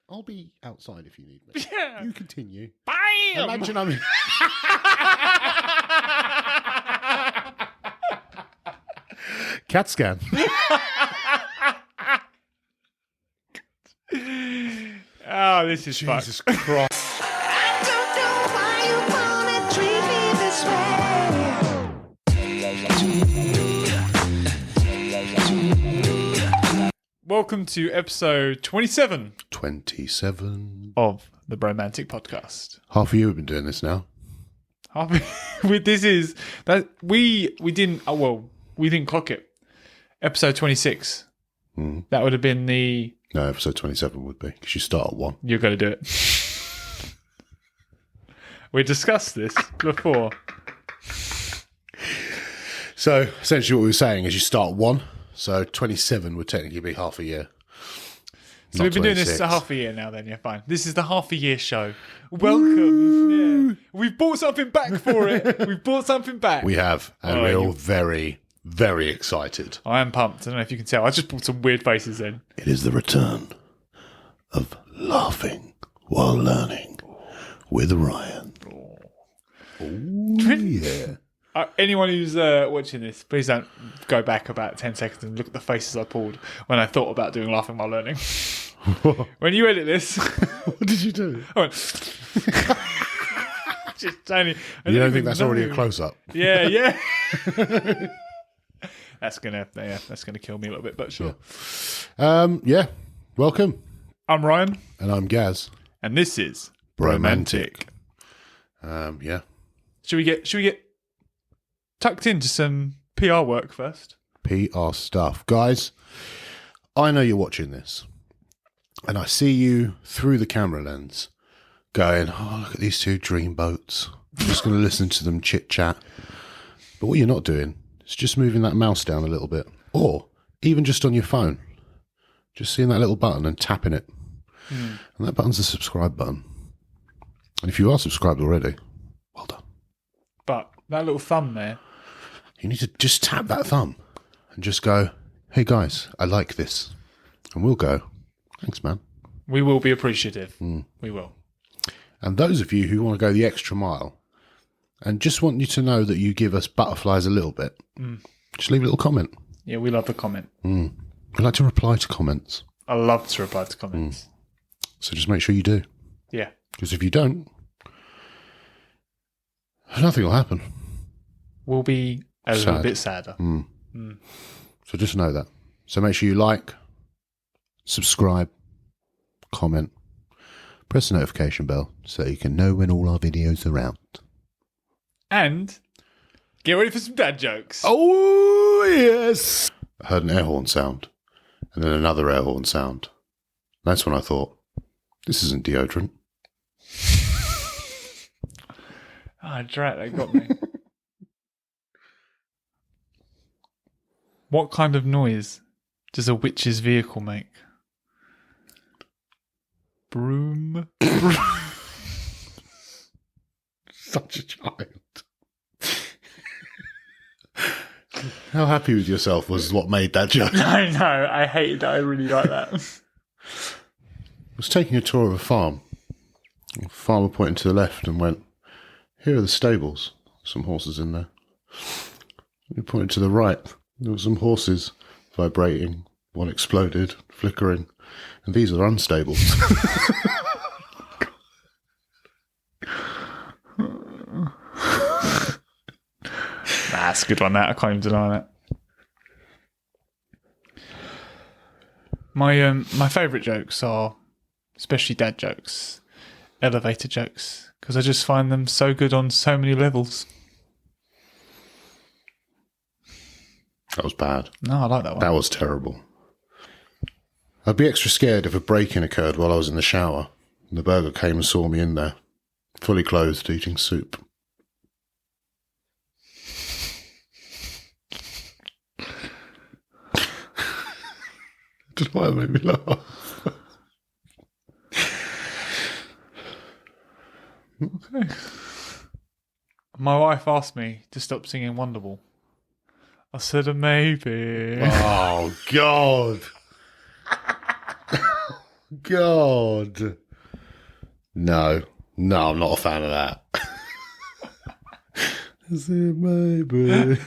I'll be outside if you need me. Yeah. You continue. BAM! Imagine I'm... CAT scan. Oh, this is fun. Jesus Christ. I don't know why you wanna treat me this way. Welcome to episode 27 27. of the Bromantic Podcast. Half of you have been doing this now. This is that we didn't. Oh well, we didn't clock it. Episode 26. That would have been the. No, episode 27 would be, because you start at 1. You've got to do it. We discussed this before. So, essentially what we were saying is you start at 1, so 27 would technically be half a year. So we've been doing this a half a year now then, yeah, fine. This is the half a year show. Welcome. Yeah. We've bought something back for it. We've bought something back. We have, and we're all very, very excited. I am pumped. I don't know if you can tell. I just brought some weird faces in. It is the return of laughing while learning with Ryan. Oh, yeah. Anyone who's watching this, please don't go back about 10 seconds and look at the faces I pulled when I thought about doing laughing while learning. When you edit this... What did you do? I went... just tiny. You don't think that's already a close-up? Yeah. That's gonna kill me a little bit, but sure. Yeah. Welcome. I'm Ryan, And I'm Gaz. and this is Bromantic. Yeah. Should we get tucked into some PR work first? PR stuff. Guys, I know you're watching this, and I see you through the camera lens going, oh, look at these two dreamboats. I'm just going to listen to them chit-chat. But what you're not doing is just moving that mouse down a little bit, or even just on your phone. Just seeing that little button and tapping it. And that button's the subscribe button. And if you are subscribed already, well done. But that little thumb there. You need to just tap that thumb and just go, hey guys, I like this. And we'll go, thanks man. We will be appreciative. We will. And those of you who want to go the extra mile and just want you to know that you give us butterflies a little bit, just leave a little comment. Yeah, we love the comment. We like to reply to comments. I love to reply to comments. So just make sure you do. Yeah. Because if you don't, nothing will happen. We'll be a little bit sadder. So just know that. So make sure you like, subscribe, comment, press the notification bell so you can know when all our videos are out. And get ready for some dad jokes. Oh, yes. I heard an air horn sound and then another air horn sound. That's when I thought, this isn't deodorant. Drat, they got me. What kind of noise does a witch's vehicle make? Broom. Such a child. How happy with yourself was what made that joke. I know. I hated that. I really like that. I was taking a tour of a farm. The farmer pointed to the left and went, here are the stables. Some horses in there. He pointed to the right. There were some horses vibrating. One exploded, flickering. And these are unstable. That's a good one, that. I can't even deny that. My favourite jokes are, especially dad jokes, elevator jokes, because I just find them so good on so many levels. That was bad. No, I like that one. That was terrible. I'd be extra scared if a break-in occurred while I was in the shower and the burglar came and saw me in there, fully clothed, eating soup. I don't know why that made me laugh. Okay. My wife asked me to stop singing Wonderwall. I said maybe. Oh, God. God. No, I'm not a fan of that. Is it maybe?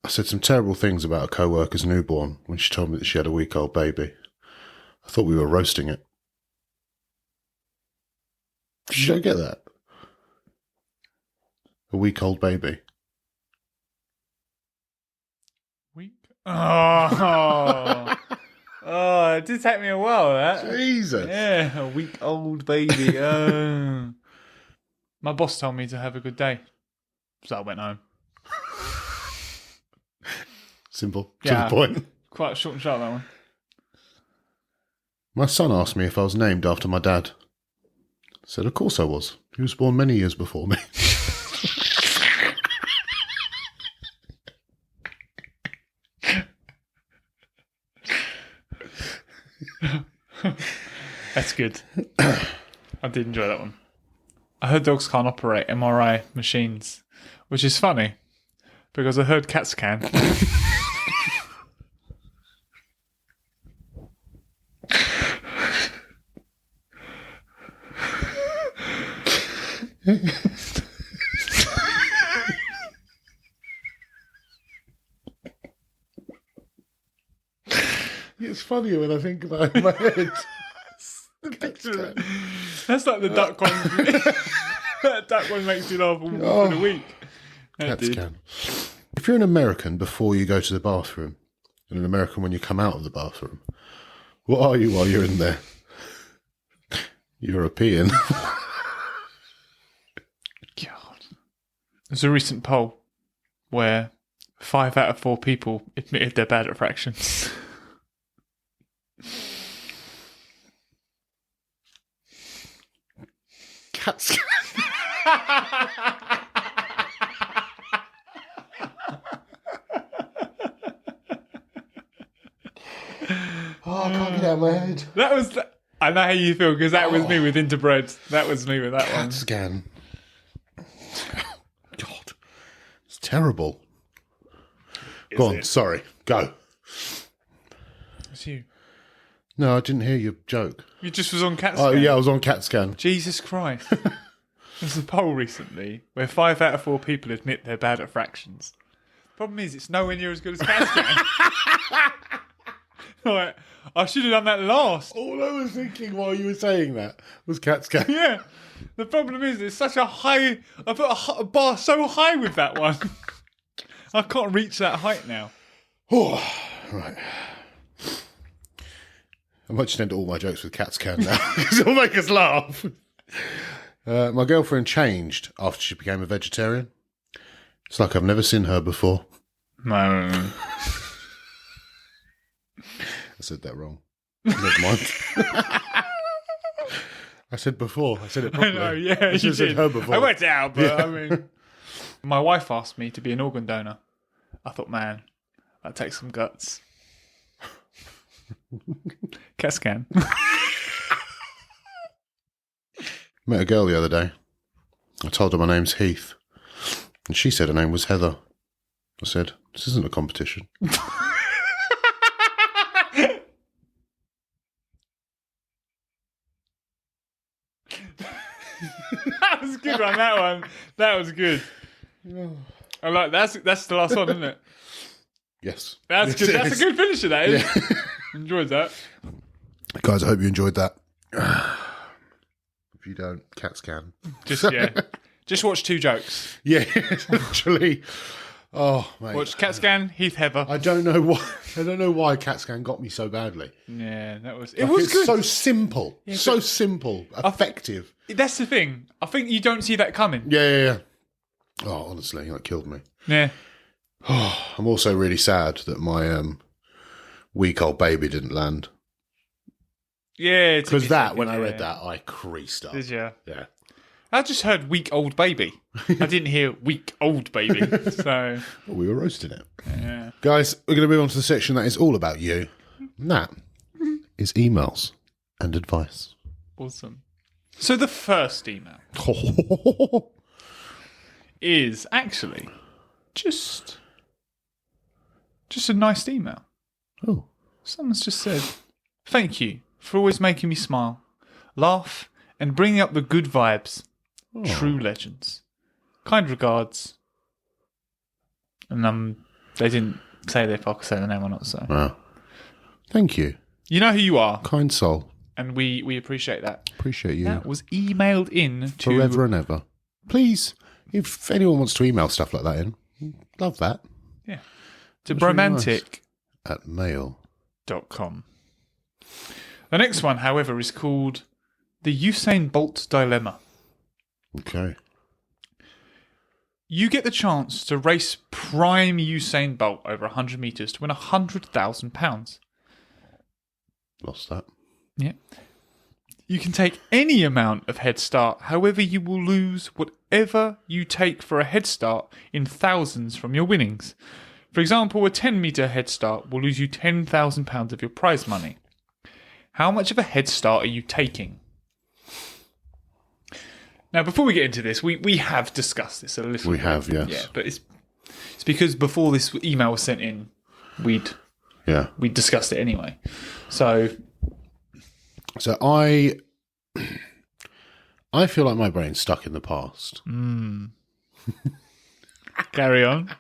I said some terrible things about a co-worker's newborn when she told me that she had a week-old baby. I thought we were roasting it. Did you don't get that? A week-old baby. Week. Oh, it did take me a while. That. Jesus. Yeah, a week-old baby. My boss told me to have a good day, so I went home. Simple. Yeah. To the point. Quite short and sharp, that one. My son asked me if I was named after my dad. I said, of course I was. He was born many years before me. That's good. I did enjoy that one. I heard dogs can't operate MRI machines, which is funny because I heard cats can. It's funnier when I think about it in my head. That's like the duck one. That duck one makes you laugh all through the week. Cats can. If you're an American before you go to the bathroom, and an American when you come out of the bathroom, what are you while you're in there? European. God. There's a recent poll where 5 out of 4 people admitted they're bad at fractions. Cats can. Oh, I can't get out of my head. That was... I know how you feel because that was me with Interbred. That was me with that one. Cat scan. God. It's terrible. Go on, sorry. Go. It's you. No, I didn't hear your joke. You just was on cat scan. Oh, yeah, I was on cat scan. Jesus Christ. There's a poll recently where 5 out of 4 people admit they're bad at fractions. Problem is, it's nowhere near as good as cat scan. Like, I should have done that last. All I was thinking while you were saying that was cat scan. Yeah. The problem is, it's such a high... I put a bar so high with that one. I can't reach that height now. Oh, right. I might just end all my jokes with cat scan now because it'll make us laugh. My girlfriend changed after she became a vegetarian. It's like I've never seen her before. No. I said that wrong. Never mind. I said before. I said it properly. I know, yeah, I should you have said did. her before. I worked it out, but Yeah. I mean... My wife asked me to be an organ donor. I thought, man, that takes some guts. Cat scan. Met a girl the other day. I told her my name's Heath. And she said her name was Heather. I said, this isn't a competition. That was a good one, that one. That was good. I like that's the last one, isn't it? Yes. That's good. That's a good finisher, that is. Yeah. Enjoyed that. Guys, I hope you enjoyed that. If you don't, cats can. Just watch 2 jokes. Yeah, literally. Oh, mate. Watch Cat Scan, Heath Heather. I don't know why. I don't know why cat scan got me so badly. Yeah, that was. Like, was it's good. so simple, so but- simple, effective. That's the thing. I think you don't see that coming. Yeah. Oh, honestly, that killed me. Yeah. I'm also really sad that my week-old baby didn't land. Yeah. Because when I read that, I creased up. Did you? Yeah. I just heard week old baby. I didn't hear week old baby. So Well, we were roasting it. yeah. Guys, we're going to move on to the section that is all about you. And that is emails and advice. Awesome. So the first email is actually just a nice email. Oh. Someone's just said, thank you for always making me smile, laugh, and bringing up the good vibes. True legends. Kind regards. And they didn't say if I could say the name or not, so. Wow. Thank you. You know who you are, Kind soul. and we appreciate that. Appreciate you. That was emailed in to... Forever and ever. Please, if anyone wants to email stuff like that in, love that. Yeah. To That's really Bromantic. At mail. .com. The next one, however, is called the Usain Bolt Dilemma. Okay. You get the chance to race prime Usain Bolt over 100 metres to win £100,000. Lost that. Yeah. You can take any amount of head start, however you will lose whatever you take for a head start in thousands from your winnings. For example, a 10-metre head start will lose you £10,000 of your prize money. How much of a head start are you taking? Now, before we get into this, we have discussed this a little bit. We have, yes. Yeah, but it's because before this email was sent in, we'd discussed it anyway. So I feel like my brain's stuck in the past. Carry on.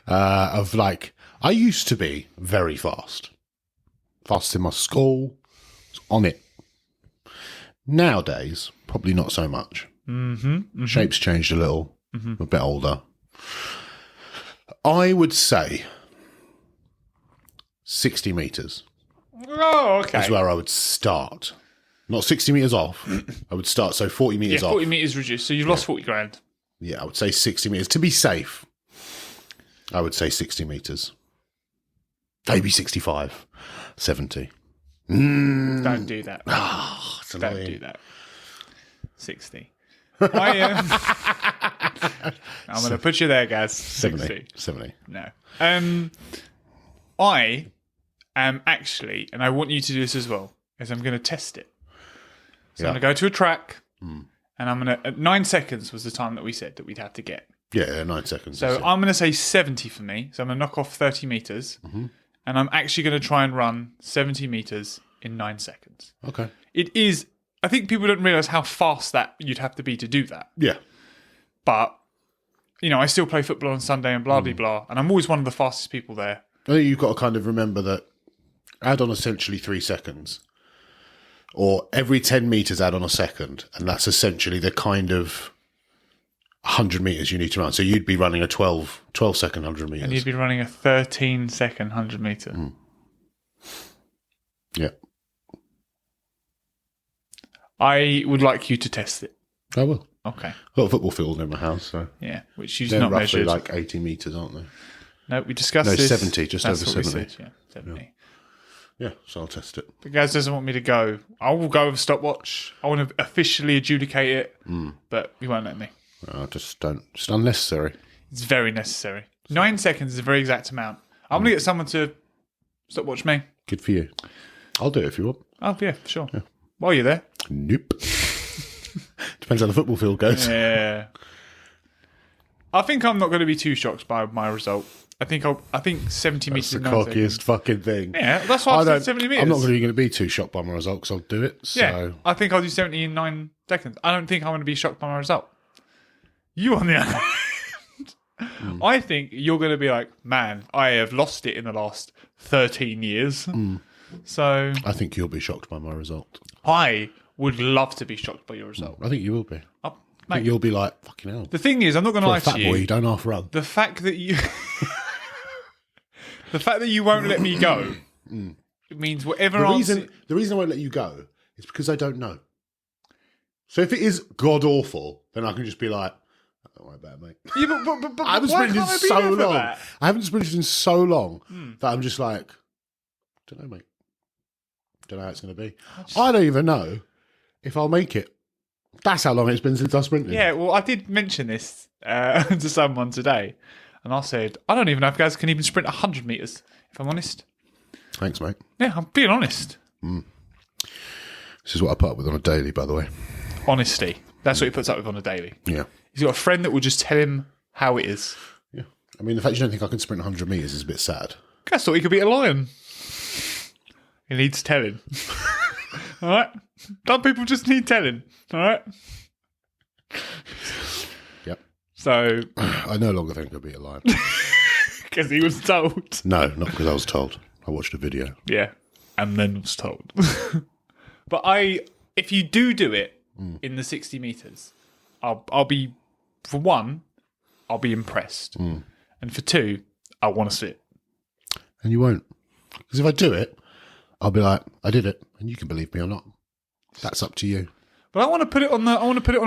Of like, I used to be very fast. Fast in my school. Was on it. Nowadays, probably not so much. Shape's changed a little. I'm a bit older. I would say 60 metres Oh, okay. is where I would start. Not 60 metres off. I would start, so 40 metres Yeah, off. 40 metres reduced, so you've lost 40 grand. Yeah, I would say 60 metres. To be safe, I would say 60 metres. Maybe 65, 70. Don't do that. It's Don't annoying. do that. 60. I'm going to put you there, Gaz. 60. 70. No. I am actually, and I want you to do this as well, is I'm going to test it. So I'm going to go to a track, and I'm going to... 9 seconds was the time that we said that we'd have to get. Yeah, 9 seconds. So I'm going to say 70 for me. So I'm going to knock off 30 metres. And I'm actually going to try and run 70 metres in 9 seconds. Okay. It is... I think people don't realise how fast that you'd have to be to do that. Yeah. But, you know, I still play football on Sunday and blah, blah, blah. And I'm always one of the fastest people there. I think you've got to kind of remember that add on essentially 3 seconds. Or every 10 metres add on a second. And that's essentially the kind of 100 metres you need to run. So you'd be running a 12 second 100 metres. And you'd be running a 13-second 100 metre. Yeah. I would like you to test it. I will. Okay. I've got a football field in my house, so Yeah, which you've they're not roughly measured. like 80 metres, aren't they? No, we discussed No, this. 70, just That's over what we 70. said, yeah, 70. Yeah, so I'll test it. But Gaz doesn't want me to go. I will go with a stopwatch. I want to officially adjudicate it, but he won't let me. I just don't. It's unnecessary. It's very necessary. 9 seconds is a very exact amount. I'm going to get someone to stopwatch me. Good for you. I'll do it if you want. Oh, yeah, sure. While you're there. Nope. Depends how the football field goes. Yeah. I think I'm not going to be too shocked by my result. I think 70 metres It's the in 9 cockiest seconds. fucking thing. Yeah, that's why I said 70 metres. I'm not really going to be too shocked by my result because I'll do it. So. Yeah, I think I'll do 70 in 9 seconds. I don't think I'm going to be shocked by my result. You, on the other hand, I think you're going to be like, man, I have lost it in the last 13 years. So I think you'll be shocked by my result. I would love to be shocked by your result. I think you will be. I Mate, think you'll be like, fucking hell. the thing is, I'm not going to For lie a fat to boy, you. you don't half run. The fact that you... the fact that you won't let me go, it means whatever answer... The reason I won't let you go is because I don't know. So if it is god awful, then I can just be like, don't worry about it, mate. Yeah, but I haven't why sprinted in can't I be so there for long. that? I haven't sprinted in so long that I'm just like, don't know, mate. Don't know how it's going to be. I don't even know if I'll make it. That's how long it's been since I sprinted. Yeah, well, I did mention this to someone today, and I said, I don't even know if guys can even sprint 100 metres, if I'm honest. Thanks, mate. Yeah, I'm being honest. This is what I put up with on a daily, by the way. Honesty. That's what he puts up with on a daily. Yeah. He's got a friend that will just tell him how it is. Yeah. I mean, the fact you don't think I can sprint 100 metres is a bit sad. I thought he could beat a lion. He needs telling. All right? Some people just need telling. All right? Yep. So, I no longer think I'd be alive. because he was told. No, not because I was told. I watched a video. Yeah. And then was told. But if you do it in the 60 metres, I'll be, for one, I'll be impressed. And for two, I want to see it. And you won't. Because if I do it, I'll be like, I did it, and you can believe me or not. That's up to you. But I want to put it on a reel. I want to put it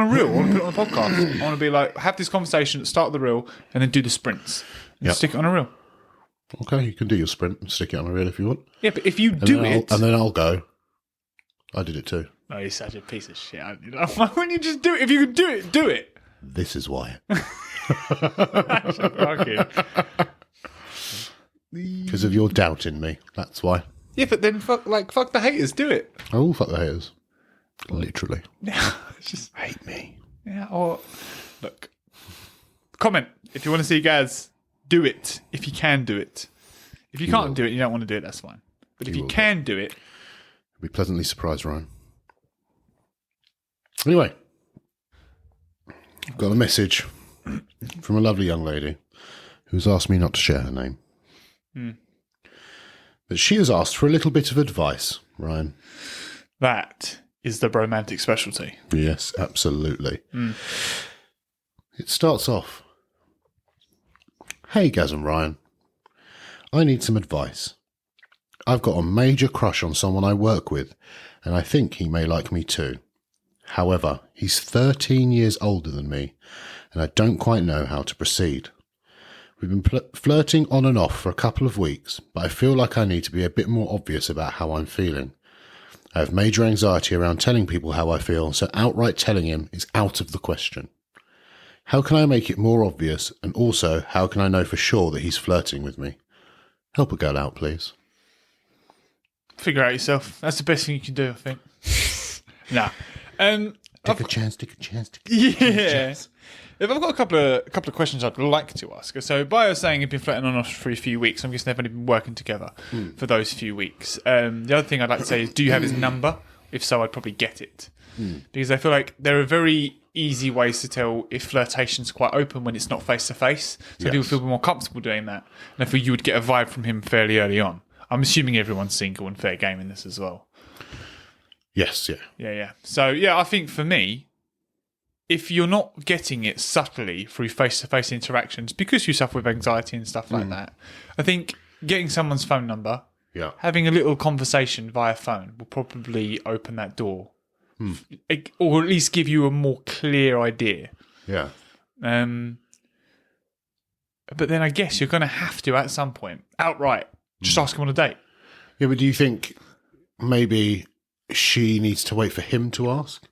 on a podcast. I want to be like, have this conversation at the start of the reel and then do the sprints. And stick it on a reel. Okay, you can do your sprint and stick it on a reel if you want. Yeah, but if you do it... And then I'll go, I did it too. Oh, you're such a piece of shit. Why wouldn't you just do it? If you can do it, do it. This is why. Because of your doubt in me. That's why. Yeah, but then fuck the haters. Do it. Oh, fuck the haters. Literally. Yeah, just Hate me. yeah. Or look, comment if you want to see Gaz. Do it if you can do it. If you can't do it, you don't want to do it. That's fine. But if you can do it, Be pleasantly surprised, Ryan. Anyway, I've got a message from a lovely young lady who's asked me not to share her name. But she has asked for a little bit of advice, Ryan. that is the Bromantic specialty. Yes, absolutely. It starts off, "Hey, Gaz and Ryan. I need some advice. I've got a major crush on someone I work with, and I think he may like me too. However, he's 13 years older than me, and I don't quite know how to proceed. We've been flirting on and off for a couple of weeks, but I feel like I need to be a bit more obvious about how I'm feeling. I have major anxiety around telling people how I feel, so outright telling him is out of the question. How can I make it more obvious, and also how can I know for sure that he's flirting with me? Help a girl out, please." Figure out yourself. That's the best thing you can do, I think. Nah. Take a chance, take a chance, take a Yeah. chance. If I've got a couple of questions I'd like to ask her. So, by her saying you've been flirting on and off for a few weeks, I'm guessing they've only been working together for those few weeks. The other thing I'd like to say is, do you have his number? If so, I'd probably get it. Because I feel like there are very easy ways to tell if flirtation's quite open when it's not face-to-face. So people feel more comfortable doing that. And I feel you would get a vibe from him fairly early on. I'm assuming everyone's single and fair game in this as well. Yes, yeah. Yeah. So, yeah, I think for me, if you're not getting it subtly through face-to-face interactions because you suffer with anxiety and stuff like that, I think getting someone's phone number, Yeah. having a little conversation via phone will probably open that door. Or at least give you a more clear idea. Yeah. But then I guess you're going to have to, at some point, outright, just ask him on a date. Yeah, but do you think maybe she needs to wait for him to ask?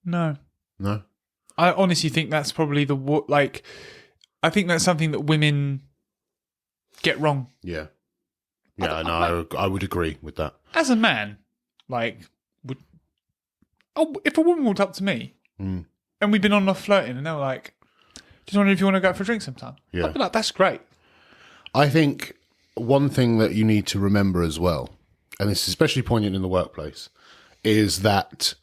No. No? I honestly think that's probably I think that's something that women get wrong. Yeah. Yeah, I would agree with that. As a man, if a woman walked up to me and we'd been on and off flirting and they were like, just wondering if you want to go out for a drink sometime. Yeah. I'd be like, that's great. I think one thing that you need to remember as well, and it's especially poignant in the workplace, is that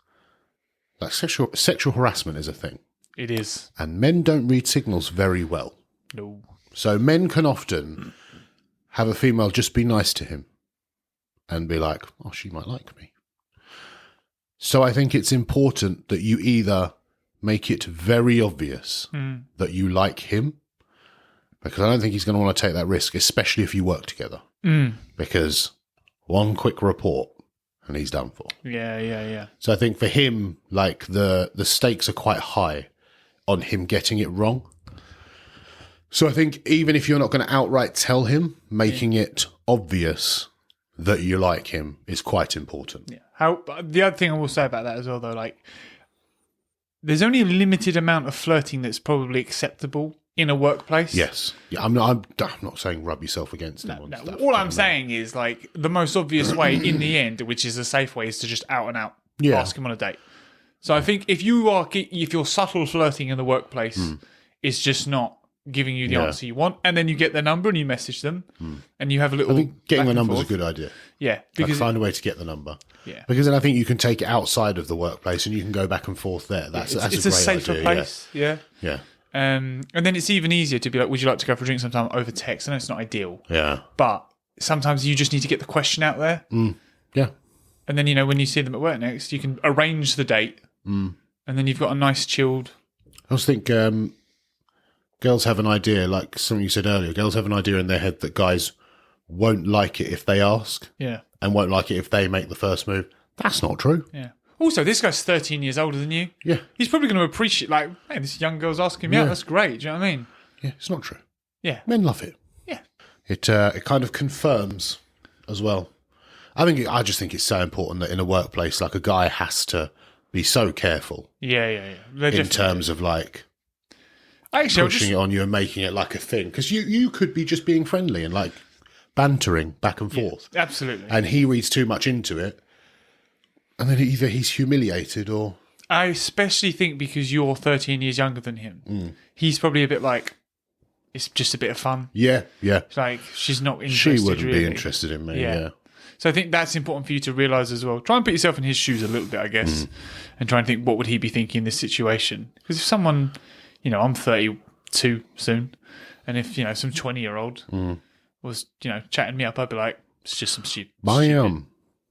sexual harassment is a thing. It is. And men don't read signals very well. No. So men can often have a female just be nice to him and be like, oh, she might like me. So I think it's important that you either make it very obvious that you like him, because I don't think he's going to want to take that risk, especially if you work together. Because one quick report and he's done for. Yeah. So I think for him, the stakes are quite high on him getting it wrong. So I think even if you're not going to outright tell him, making it obvious that you like him is quite important. Yeah. The other thing I will say about that as well, though, there's only a limited amount of flirting that's probably acceptable in a workplace. Yes. Yeah, I'm not saying rub yourself against him. No. All I'm saying is the most obvious way in the end, which is a safe way, is to just out and out ask him on a date. So I think if you're subtle flirting in the workplace is just not giving you the answer you want, and then you get their number and you message them, and you have a little. I think getting back the and number is a forth. good idea. Yeah, because Find a way to get the number. Yeah. Because then I think you can take it outside of the workplace and you can go back and forth there. That's it's a a great safer idea. place. Yeah. Yeah. And then it's even easier to be like, would you like to go for a drink sometime over text? I know it's not ideal, Yeah. but sometimes you just need to get the question out there. Yeah. And then, when you see them at work next, you can arrange the date. And then you've got a nice chilled. I also think girls have an idea, like something you said earlier, girls have an idea in their head that guys won't like it if they ask Yeah. and won't like it if they make the first move. That's not true. Yeah. Also, this guy's 13 years older than you. Yeah. He's probably going to appreciate, like, hey, this young girl's asking me out. That's great. Do you know what I mean? Yeah, it's not true. Yeah. Men love it. Yeah. It kind of confirms as well. I just think it's so important that in a workplace, like a guy has to be so careful Yeah. in terms of like Actually, pushing it on you and making it like a thing. Because you could be just being friendly and like bantering back and forth. absolutely. And he reads too much into it. And then either he's humiliated or... I especially think because you're 13 years younger than him, he's probably a bit like, it's just a bit of fun. Yeah. It's like, she's not interested. She wouldn't really. be interested in me, yeah. So I think that's important for you to realise as well. Try and put yourself in his shoes a little bit, I guess, and try and think, what would he be thinking in this situation? Because if someone, I'm 32 soon, and if, some 20-year-old was, chatting me up, I'd be like, it's just some stupid.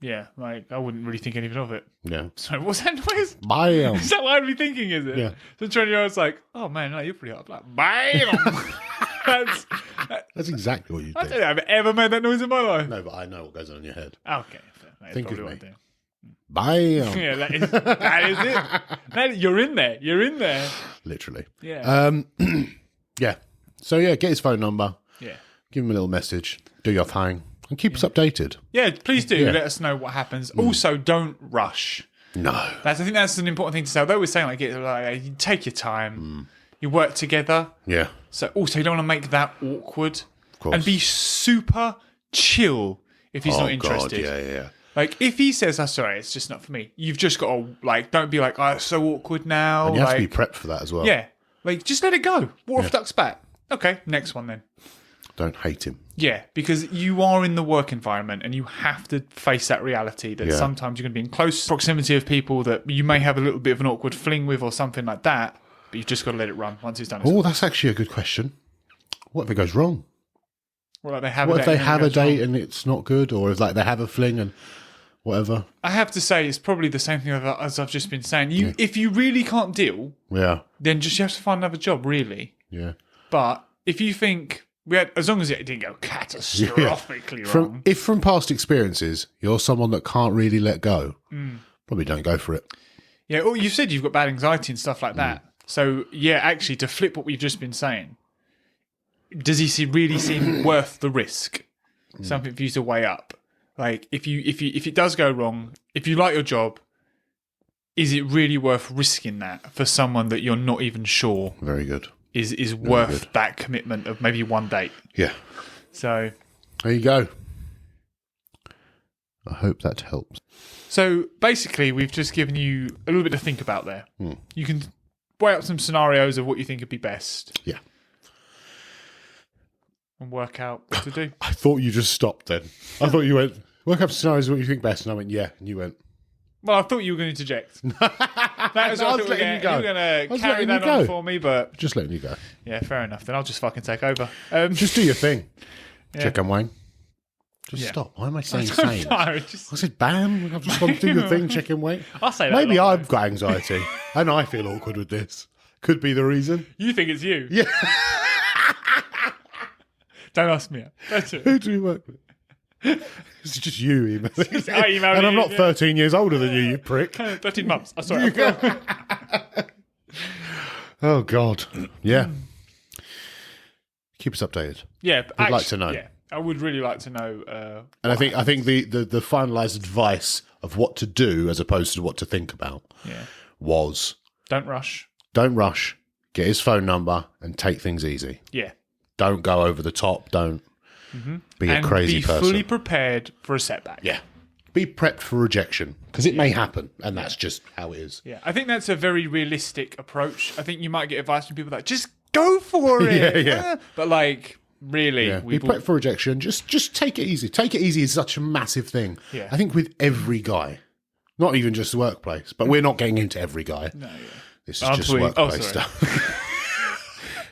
Yeah, like, I wouldn't really think anything of it. Yeah. So what's that noise? Bam. Is that what I'd be thinking, is it? Yeah. So 20-year-old's like, oh man, no, you're pretty hot. I'm like, bam! That's exactly what you I don't do. think I've ever made that noise in my life. No, but I know what goes on in your head. Okay, fair. That is Think of probably what me. I do. Bam. Yeah, that is it. You're in there. You're in there. Literally. Yeah. Yeah. So, yeah, get his phone number. Yeah. Give him a little message. Do your thing. And keep us updated. Yeah, please do Yeah. let us know what happens. Also, don't rush. No. I think that's an important thing to say. Although we're saying you take your time, you work together. Yeah. So also, you don't want to make that awkward. Of course. And be super chill if he's not interested. Yeah. Like, if he says, "Oh, sorry, it's just not for me," you've just got to, don't be like, "Oh, it's so awkward now." And you have to be prepped for that as well. Yeah. Just let it go. Water off duck's back. Okay, next one then. Don't hate him. Yeah, because you are in the work environment and you have to face that reality that sometimes you're going to be in close proximity of people that you may have a little bit of an awkward fling with or something like that, but you've just got to let it run once it's done. Oh, that's actually a good question. What if it goes wrong? Well, they have What a if date they and have it a goes date wrong? and it's not good? Or if they have a fling and whatever? I have to say, it's probably the same thing as I've just been saying. If you really can't deal, Yeah. then you have to find another job, really. Yeah. But if you think, as long as it didn't go catastrophically wrong. If from past experiences, you're someone that can't really let go, probably don't go for it. Yeah, you said you've got bad anxiety and stuff like that. So, yeah, actually, to flip what we've just been saying, does he really seem worth the risk? Something for you to weigh up. Like, if it does go wrong, if you like your job, is it really worth risking that for someone that you're not even sure Very good. is worth that commitment of maybe one date? Yeah. So There you go. I hope that helps. So basically, we've just given you a little bit to think about there. You can weigh up some scenarios of what you think would be best Yeah. and work out what to do. I thought you just stopped then. I thought you went, work up scenarios of what you think best. And I went, yeah. And you went, Well, I thought you were going to interject. That was what I thought letting you go. you were going I to was carry letting that you on go. for me, but just letting you go. yeah, fair enough. Then I'll just fucking take over. Just do your thing. Yeah. Check and Wayne. Just Yeah. stop. Why am I saying I don't same? know, I just- said, bam. I've just gone do your thing, check and wait. I'll say that. Maybe a lot. I've got anxiety and I feel awkward with this. Could be the reason. You think it's you? Yeah. Don't ask me. That's it. Who do we work with? It's just you emailing. I emailed And I'm you, not yeah. 13 years older than you prick. 13 months. I'm sorry. Oh, God. Yeah. Keep us updated. Yeah, I'd like to know. Yeah, I would really like to know. And I think the finalised advice of what to do as opposed to what to think about Yeah. was Don't rush. don't rush, get his phone number and take things easy. Yeah. Don't go over the top. Don't be a And crazy be person. fully prepared for a setback. Yeah. Be prepped for rejection because it may happen and that's just how it is. Yeah, I think that's a very realistic approach. I think you might get advice from people that just go for it. Yeah. But like, really, Yeah. Be prepped for rejection. Just take it easy. Take it easy is such a massive thing. Yeah. I think with every guy, not even just the workplace, but we're not getting into every guy. No, yeah. This is just workplace stuff.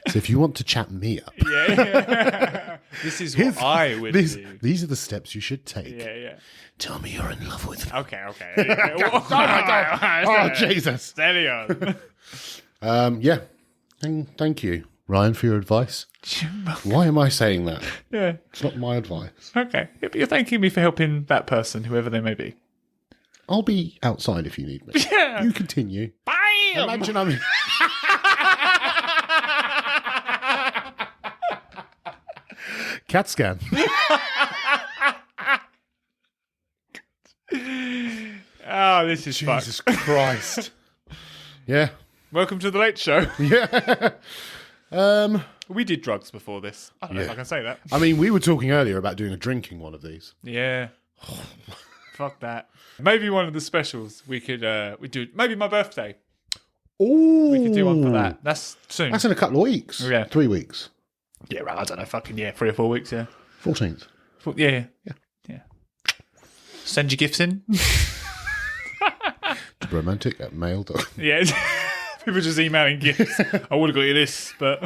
So if you want to chat me up, Yeah. This is what I would do. these are the steps you should take. Yeah. Tell me you're in love with me. Okay. Oh my God. Oh, Jesus. Steady on. Yeah. Thank you, Ryan, for your advice. Why am I saying that? Yeah. It's not my advice. Okay. Yeah, but you're thanking me for helping that person, whoever they may be. I'll be outside if you need me. Yeah. You continue. Bam! Imagine I'm... Cat scan. Oh, this is fucked. Jesus Christ. Yeah. Welcome to the Late Show. Yeah. We did drugs before this. I don't know if Yeah. I can say that. I mean, we were talking earlier about doing a drinking one of these. Yeah. Fuck that. Maybe one of the specials we could we do. Maybe my birthday. Ooh. We could do one for that. That's soon. That's in a couple of weeks. Yeah. 3 weeks. Yeah, right. I don't know. Fucking 3 or 4 weeks. Yeah. 14th. Yeah. Send your gifts in. Bromantic at mail. Yeah. People just emailing gifts. I would have got you this, but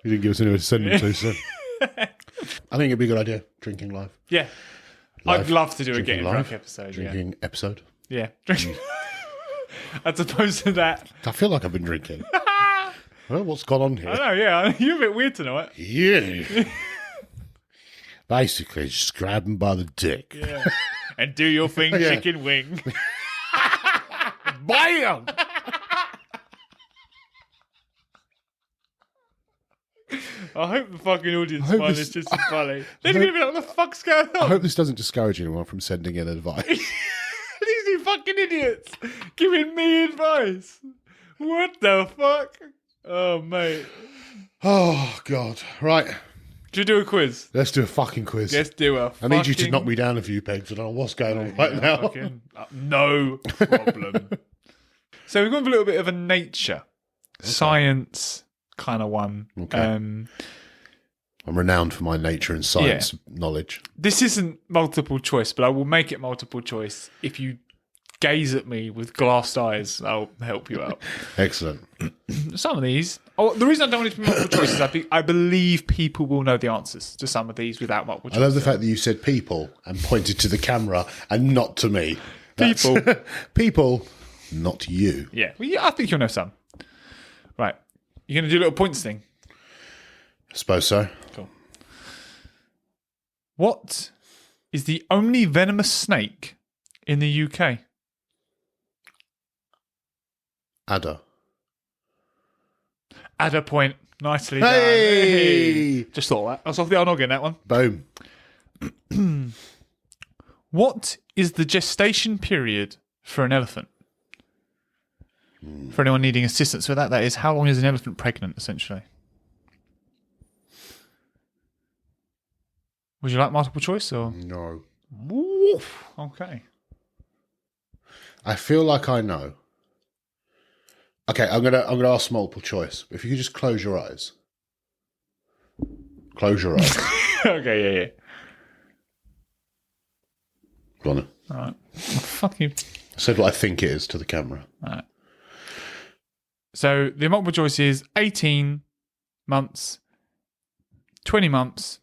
You didn't give us anywhere to send them to, so. I think it'd be a good idea, drinking live. yeah. Live. I'd love to do a Drinking getting live. drunk episode. Drinking episode. Yeah. As opposed to that. I feel like I've been drinking. Well, what's gone on I here? know, yeah. You're a bit weird tonight. Yeah. Basically, just grab him by the dick. Yeah. And do your thing, Yeah. chicken wing. Bam! I hope the fucking audience hope find this- this just funny. They're going to be like, what the fuck's going I on? hope this doesn't discourage anyone from sending in advice. These two fucking idiots giving me advice. What the fuck? Oh, mate. Oh, God. Right. Should we do a quiz? Let's do a fucking quiz. Let's do a I need you to knock me down a few pegs. I don't know what's going on right now. No problem. So we've gone for a little bit of a nature, science kind of one. Okay. I'm renowned for my nature and science knowledge. This isn't multiple choice, but I will make it multiple choice. If you gaze at me with glassed eyes, I'll help you out. Excellent. Some of these... Oh, the reason I don't want it to be multiple choice is I believe people will know the answers to some of these without multiple choice. I love the fact that you said people and pointed to the camera and not to me. People. People, not you. Yeah. Well, yeah, I think you'll know some. Right. You're going to do a little points thing. I suppose so. Cool. What is the only venomous snake in the UK? Adder. Add a point. Nicely Hey! done. Just thought that. I was off the old noggin, that one. Boom. What is the gestation period for an elephant? For anyone needing assistance with that, that is how long is an elephant pregnant, essentially? Would you like multiple choice or? No. Woof. Okay. I feel like I know. Okay, I'm gonna ask multiple choice. If you could just close your eyes. Close your eyes. Okay, yeah. Go on then. All right. Oh, fuck you. I said what I think it is to the camera. All right. So the multiple choice is 18 months, 20 months,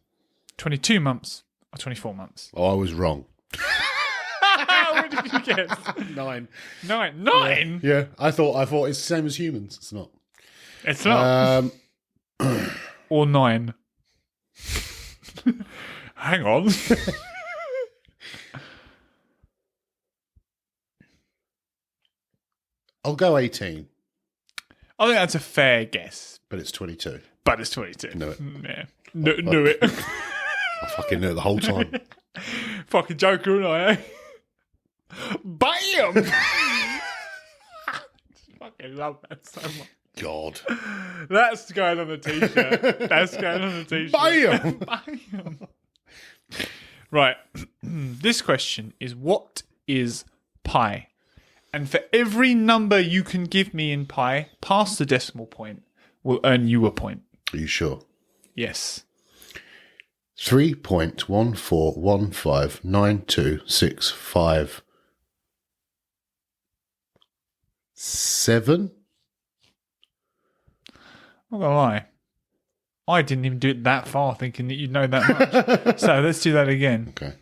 22 months, or 24 months. Oh, I was wrong. What did you guess? 9. 9. 9? Yeah, I thought it's the same as humans. It's not. It's not. Or 9. Hang on. I'll go 18, I think that's a fair guess, but it's 22. but it's 22. Knew it. Yeah. Knew it. I fucking knew it the whole time. Fucking joker, and I, eh? Bam! Fucking love that so much. God. That's going on the t-shirt. That's going on the t-shirt. Bam! Bam! Right. This question is, what is pi? And for every number you can give me in pi, past the decimal point, will earn you a point. Are you sure? Yes. 3.14159265 7? I'm not gonna lie. I didn't even do it that far thinking that you'd know that much. So let's do that again. Okay.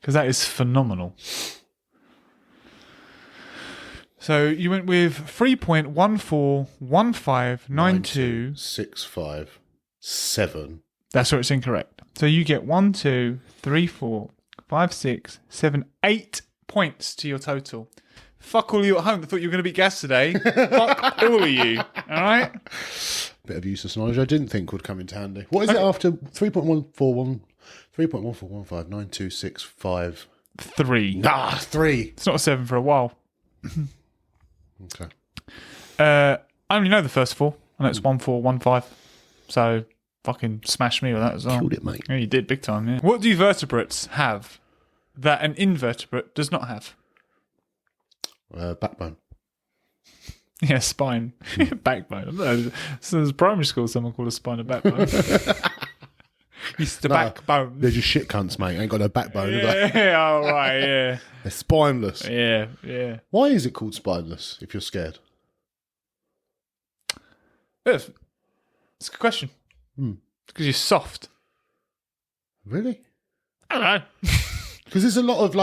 Because that is phenomenal. So you went with 3.141592. 657. That's where it's incorrect. So you get 1, 2, 3, 4, 5, 6, 7, 8 points to your total. Fuck all of you at home that thought you were going to beat Gaz today. Fuck all of you. All right? Bit of useless knowledge I didn't think would come into handy. What is it after 3.14159265? 3. 3. It's not a 7 for a while. Okay. I only know the first 4. I know it's 1, 4, 1, 5. So fucking smash me with that as well. Killed it, mate. Yeah, you did big time, yeah. What do vertebrates have that an invertebrate does not have? Backbone. Yeah, spine. Backbone. I don't know. So there's primary school, someone called a spine a backbone. It's the backbone. They're just shit cunts, mate. Ain't got no backbone. Have they? Yeah, all right, yeah. They're spineless. Yeah, yeah. Why is it called spineless if you're scared? It's a good question. Because you're soft. Really? I don't know. Because there's a lot of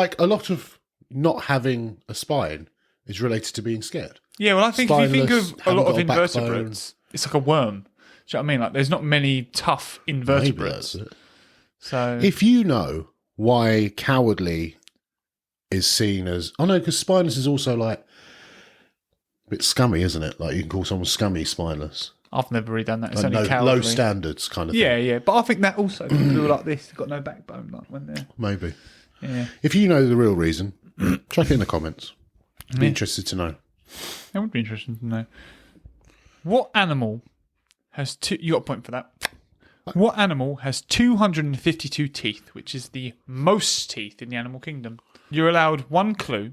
not having a spine is related to being scared. Yeah, well, I think if you think Spineless, of a lot of haven't got a invertebrates, it's like a worm. Do you know what I mean? Like, there's not many tough Maybe invertebrates. that's it. So If you know why cowardly is seen as... Oh, no, because spineless is also like a bit scummy, isn't it? Like you can call someone scummy spineless. I've never really done that. It's Like only cowardly. low standards kind of thing. Yeah, yeah. But I think that also people who are like this, they've got no backbone, like when they're... Maybe. Yeah. If you know the real reason, chuck it in the comments. Be interested to know. That would be interesting to know. What animal has two... You got a point for that. What animal has 252 teeth, which is the most teeth in the animal kingdom? You're allowed 1 clue.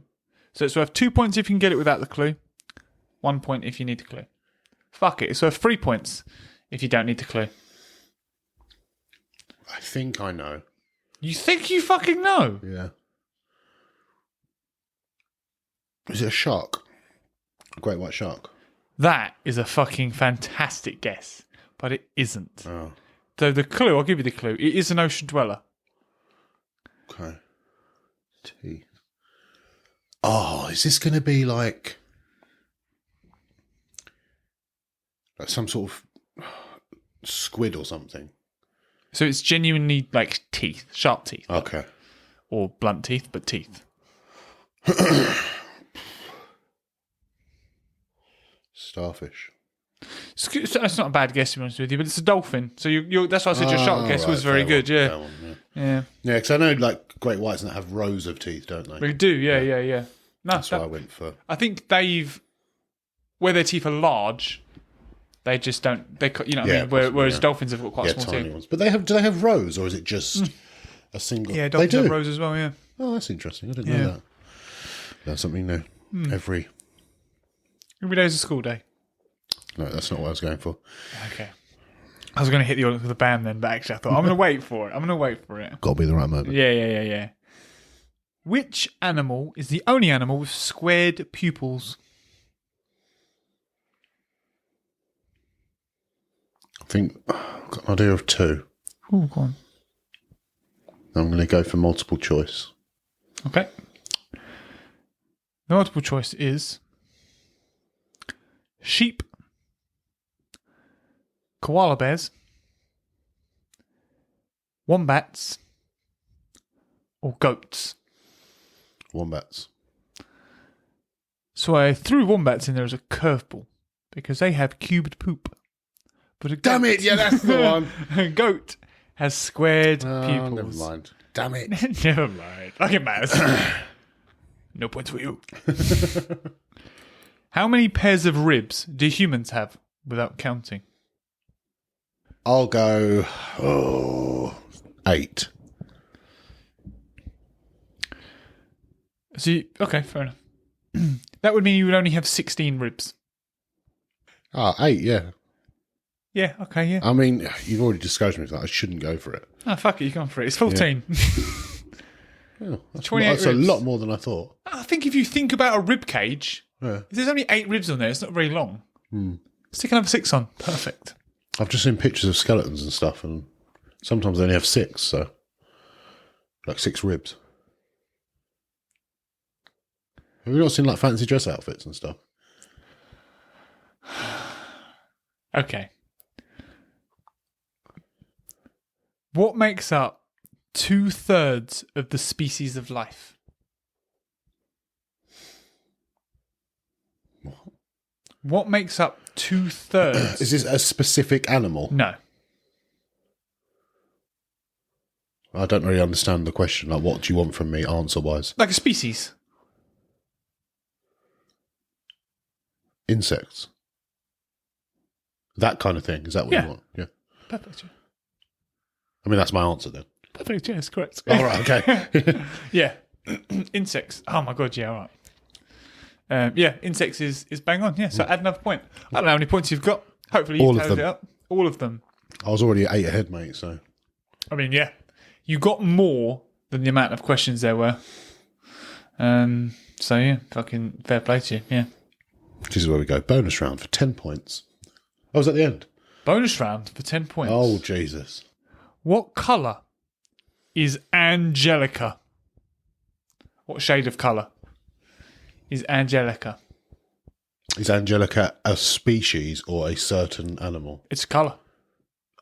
So it's worth 2 points if you can get it without the clue. 1 point if you need the clue. Fuck it. It's worth 3 points if you don't need the clue. I think I know. You think you fucking know? Yeah. Is it a shark? A great white shark? That is a fucking fantastic guess. But it isn't. Oh, So the clue, I'll give you the clue. It is an ocean dweller. okay. Teeth. Oh, is this going to be like some sort of squid or something? So it's genuinely like teeth, sharp teeth. Okay. Or blunt teeth, but teeth. Starfish. It's not a bad guess, to be honest with you, but it's a dolphin. So that's why I said your shark guess was very good, yeah. Fair one, yeah. Yeah. Yeah, because I know like great whites and that have rows of teeth, don't they? They do, yeah. No, That's why I went for. I think where their teeth are large, they just don't, you know what I mean? Whereas yeah. dolphins have got quite small tiny teeth. ones. But do they have rows or is it just a single? Yeah, they dolphins do. have rows as well, yeah. Oh, that's interesting. I didn't know that. That's something new. Every Every day is a school day. No, that's not what I was going for. Okay. I was going to hit the audience with a BAM then, but actually I thought, I'm going to wait for it. Got to be the right moment. Yeah. Which animal is the only animal with squared pupils? I think I've got an idea of 2. Oh, go on. I'm going to go for multiple choice. Okay. The multiple choice is sheep, koala bears, wombats, or goats. Wombats. So I threw wombats in there as a curveball because they have cubed poop. But a Damn goat, it! Yeah, that's the one. a goat has squared Oh, pupils. never mind. Damn it. Never mind. Like it matters. No points for you. How many pairs of ribs do humans have without counting? I'll go 8. Okay, fair enough. That would mean you would only have 16 ribs. 8, yeah. Yeah, okay, yeah. I mean, you've already discouraged me that I shouldn't go for it. Oh, fuck it, you've gone for it. It's 14. Oh, that's 28 that's a ribs. lot more than I thought. I think if you think about a rib cage, Yeah. if there's only 8 ribs on there, it's not very long. Stick another 6 on. Perfect. I've just seen pictures of skeletons and stuff, and sometimes they only have 6, so like 6 ribs. Have you not seen like fancy dress outfits and stuff? Okay. What makes up 2/3 of the species of life? What makes up 2/3? Is this a specific animal? No. I don't really understand the question. Like, what do you want from me, answer-wise? Like a species. Insects. That kind of thing. Is that what Yeah. you want? Yeah. Perfect. I mean, that's my answer then. Perfect, yes, correct. All right, okay. Yeah. Insects. Oh my god, yeah, all right. Yeah, insects is bang on, yeah. So add another point. I don't know how many points you've got. Hopefully All you've of tallied them. it up. All of them. I was already 8 ahead, mate, so. I mean, yeah. You got more than the amount of questions there were. So yeah, fucking fair play to you, yeah. This is where we go. Bonus round for 10 points. Oh, was at the end? Bonus round for 10 points. Oh, Jesus. What colour is Angelica? What shade of colour is Angelica? Is Angelica a species or a certain animal? It's a colour.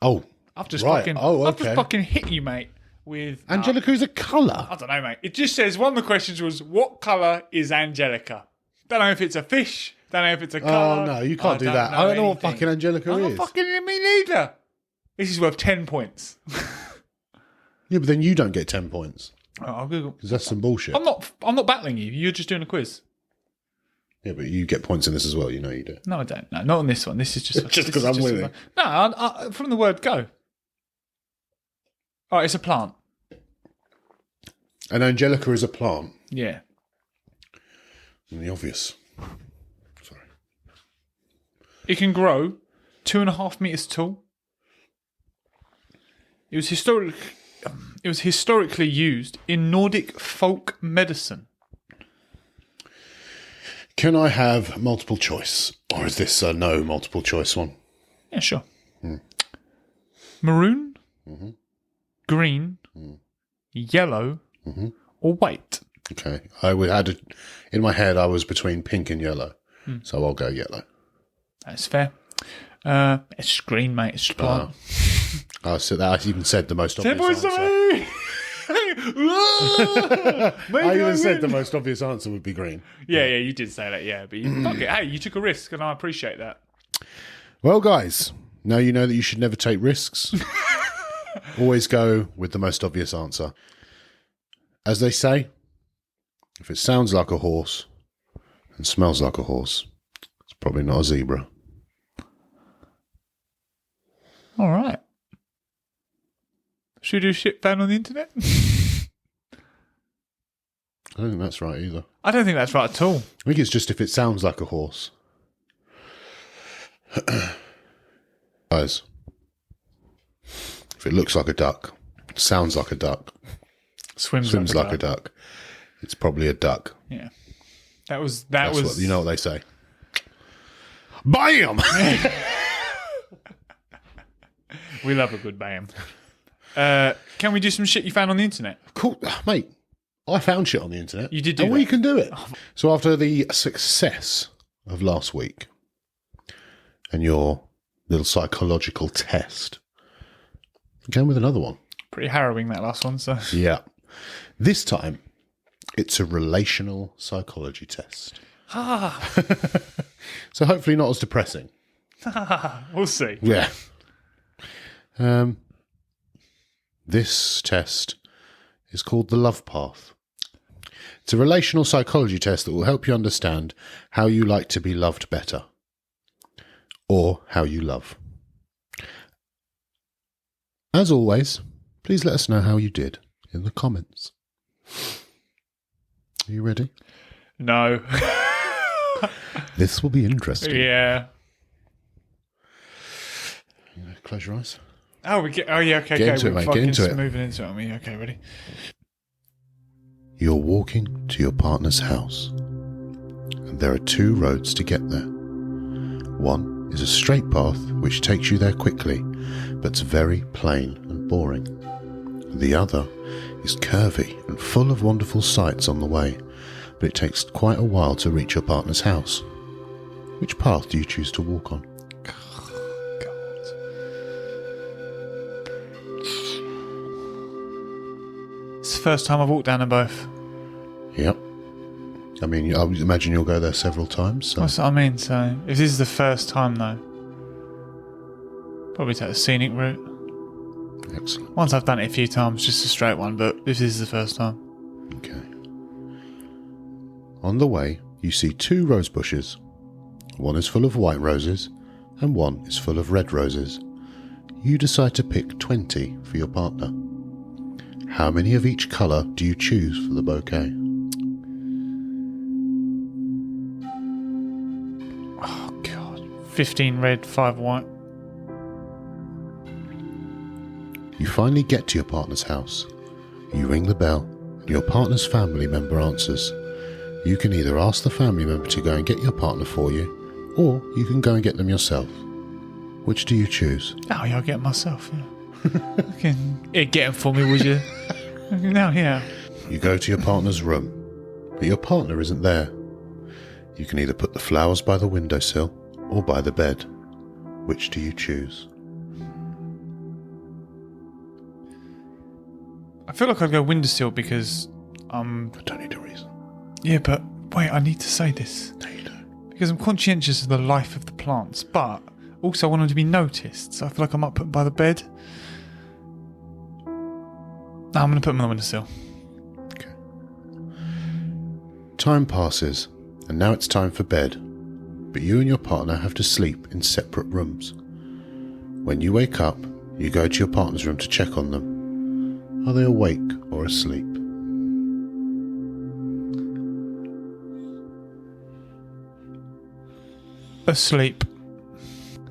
Oh, I've just right. fucking Oh, I've just okay. fucking hit you, mate, with Angelica is a colour. I don't know, mate. It just says one of the questions was what colour is Angelica? Don't know if it's a fish. Don't know if it's a colour. Oh, no, you can't do that. I don't know what anything. fucking Angelica I'm is. not fucking me neither. This is worth 10 points. Yeah, but then you don't get 10 points. Oh, I'll Google. Because that's some bullshit. I'm not battling you. You're just doing a quiz. Yeah, but you get points in this as well. You know you do. No, I don't. No, not on this one. This is just Just this 'cause is I'm winning. No, from the word go. Oh, it's a plant. And Angelica is a plant. Yeah. And the obvious. Sorry. It can grow 2.5 meters tall. It was historically used in Nordic folk medicine. Can I have multiple choice? Or is this a no multiple choice one? Yeah, sure. Maroon, green, yellow, or white. Okay. In my head, I was between pink and yellow. So I'll go yellow. That's fair. It's green, mate. It's just plant. I even said the most 10 obvious points answer. to me! I even said the most obvious answer would be green. Yeah, you did say that, yeah. But fuck it. Hey, you took a risk, and I appreciate that. Well, guys, now you know that you should never take risks. Always go with the most obvious answer. As they say, if it sounds like a horse and smells like a horse, it's probably not a zebra. All right. Should we do shit found on the internet? I don't think that's right either. I don't think that's right at all. I think it's just if it sounds like a horse. Guys, if it looks like a duck, sounds like a duck, Swims like a duck, it's probably a duck. Yeah. That was What, you know what they say. BAM! We love a good bam. Can we do some shit you found on the internet? Cool. Mate, I found shit on the internet. You did do and that. we can do it. So after the success of last week and your little psychological test, again with another one. Pretty harrowing, that last one. So Yeah. This time, it's a relational psychology test. So hopefully not as depressing. we'll see. Yeah. This test is called the Love Path. It's a relational psychology test that will help you understand how you like to be loved better, or how you love. As always, please let us know how you did in the comments. Are you ready? No. This will be interesting. Yeah. Close your eyes. Oh, yeah, okay, Get into it, we're mate, get fucking into it. moving into it, aren't we? Okay, ready? You're walking to your partner's house, and there are 2 roads to get there. One is a straight path which takes you there quickly, but's very plain and boring. The other is curvy and full of wonderful sights on the way, but it takes quite a while to reach your partner's house. Which path do you choose to walk on? It's the first time I've walked down them both. Yep. I mean, I would imagine you'll go there several times. So. That's what I mean. So, if this is the first time, though, probably take the scenic route. Excellent. Once I've done it a few times, just a straight one, but this is the first time. Okay. On the way, you see 2 rose bushes. One is full of white roses, and one is full of red roses. You decide to pick 20 for your partner. How many of each colour do you choose for the bouquet? Oh, God. 15 red, 5 white. You finally get to your partner's house. You ring the bell, and your partner's family member answers. You can either ask the family member to go and get your partner for you, or you can go and get them yourself. Which do you choose? Oh, yeah, I'll get it myself, yeah. Get them for me, would you? No, yeah. You go to your partner's room, but your partner isn't there. You can either put the flowers by the windowsill or by the bed. Which do you choose? I feel like I'd go windowsill because I don't need a reason. Yeah, but wait, I need to say this. No, you don't. Because I'm conscientious of the life of the plants, but also I want them to be noticed. So I feel like I might put them by the bed. No, I'm going to put them on the windowsill. Okay. Time passes, and now it's time for bed. But you and your partner have to sleep in separate rooms. When you wake up, you go to your partner's room to check on them. Are they awake or asleep? Asleep.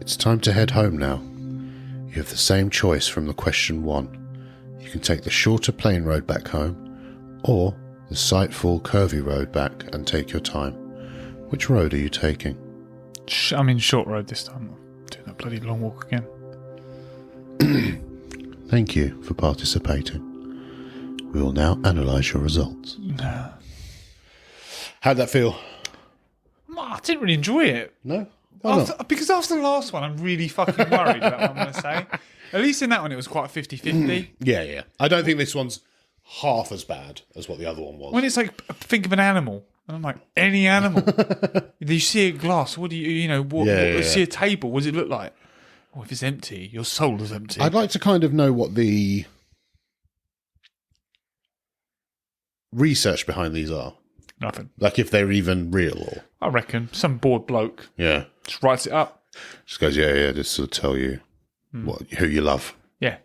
It's time to head home now. You have the same choice from the question 1. You can take the shorter plain road back home, or the sightful curvy road back and take your time. Which road are you taking? I'm in short road this time. I'm doing that bloody long walk again. Thank you for participating. We will now analyse your results. How'd that feel? I didn't really enjoy it. No? Why not? Because after the last one, I'm really fucking worried about what I'm going to say. At least in that one, it was quite 50-50. Yeah. I don't think this one's half as bad as what the other one was. When it's like, think of an animal. And I'm like, any animal. You see a glass, what do you see a table, what does it look like? Oh, if it's empty, your soul is empty. I'd like to kind of know what the research behind these are. Nothing. Like if they're even real or... I reckon some bored bloke Yeah. just writes it up. Just goes, yeah, this will tell you who you love. Yeah.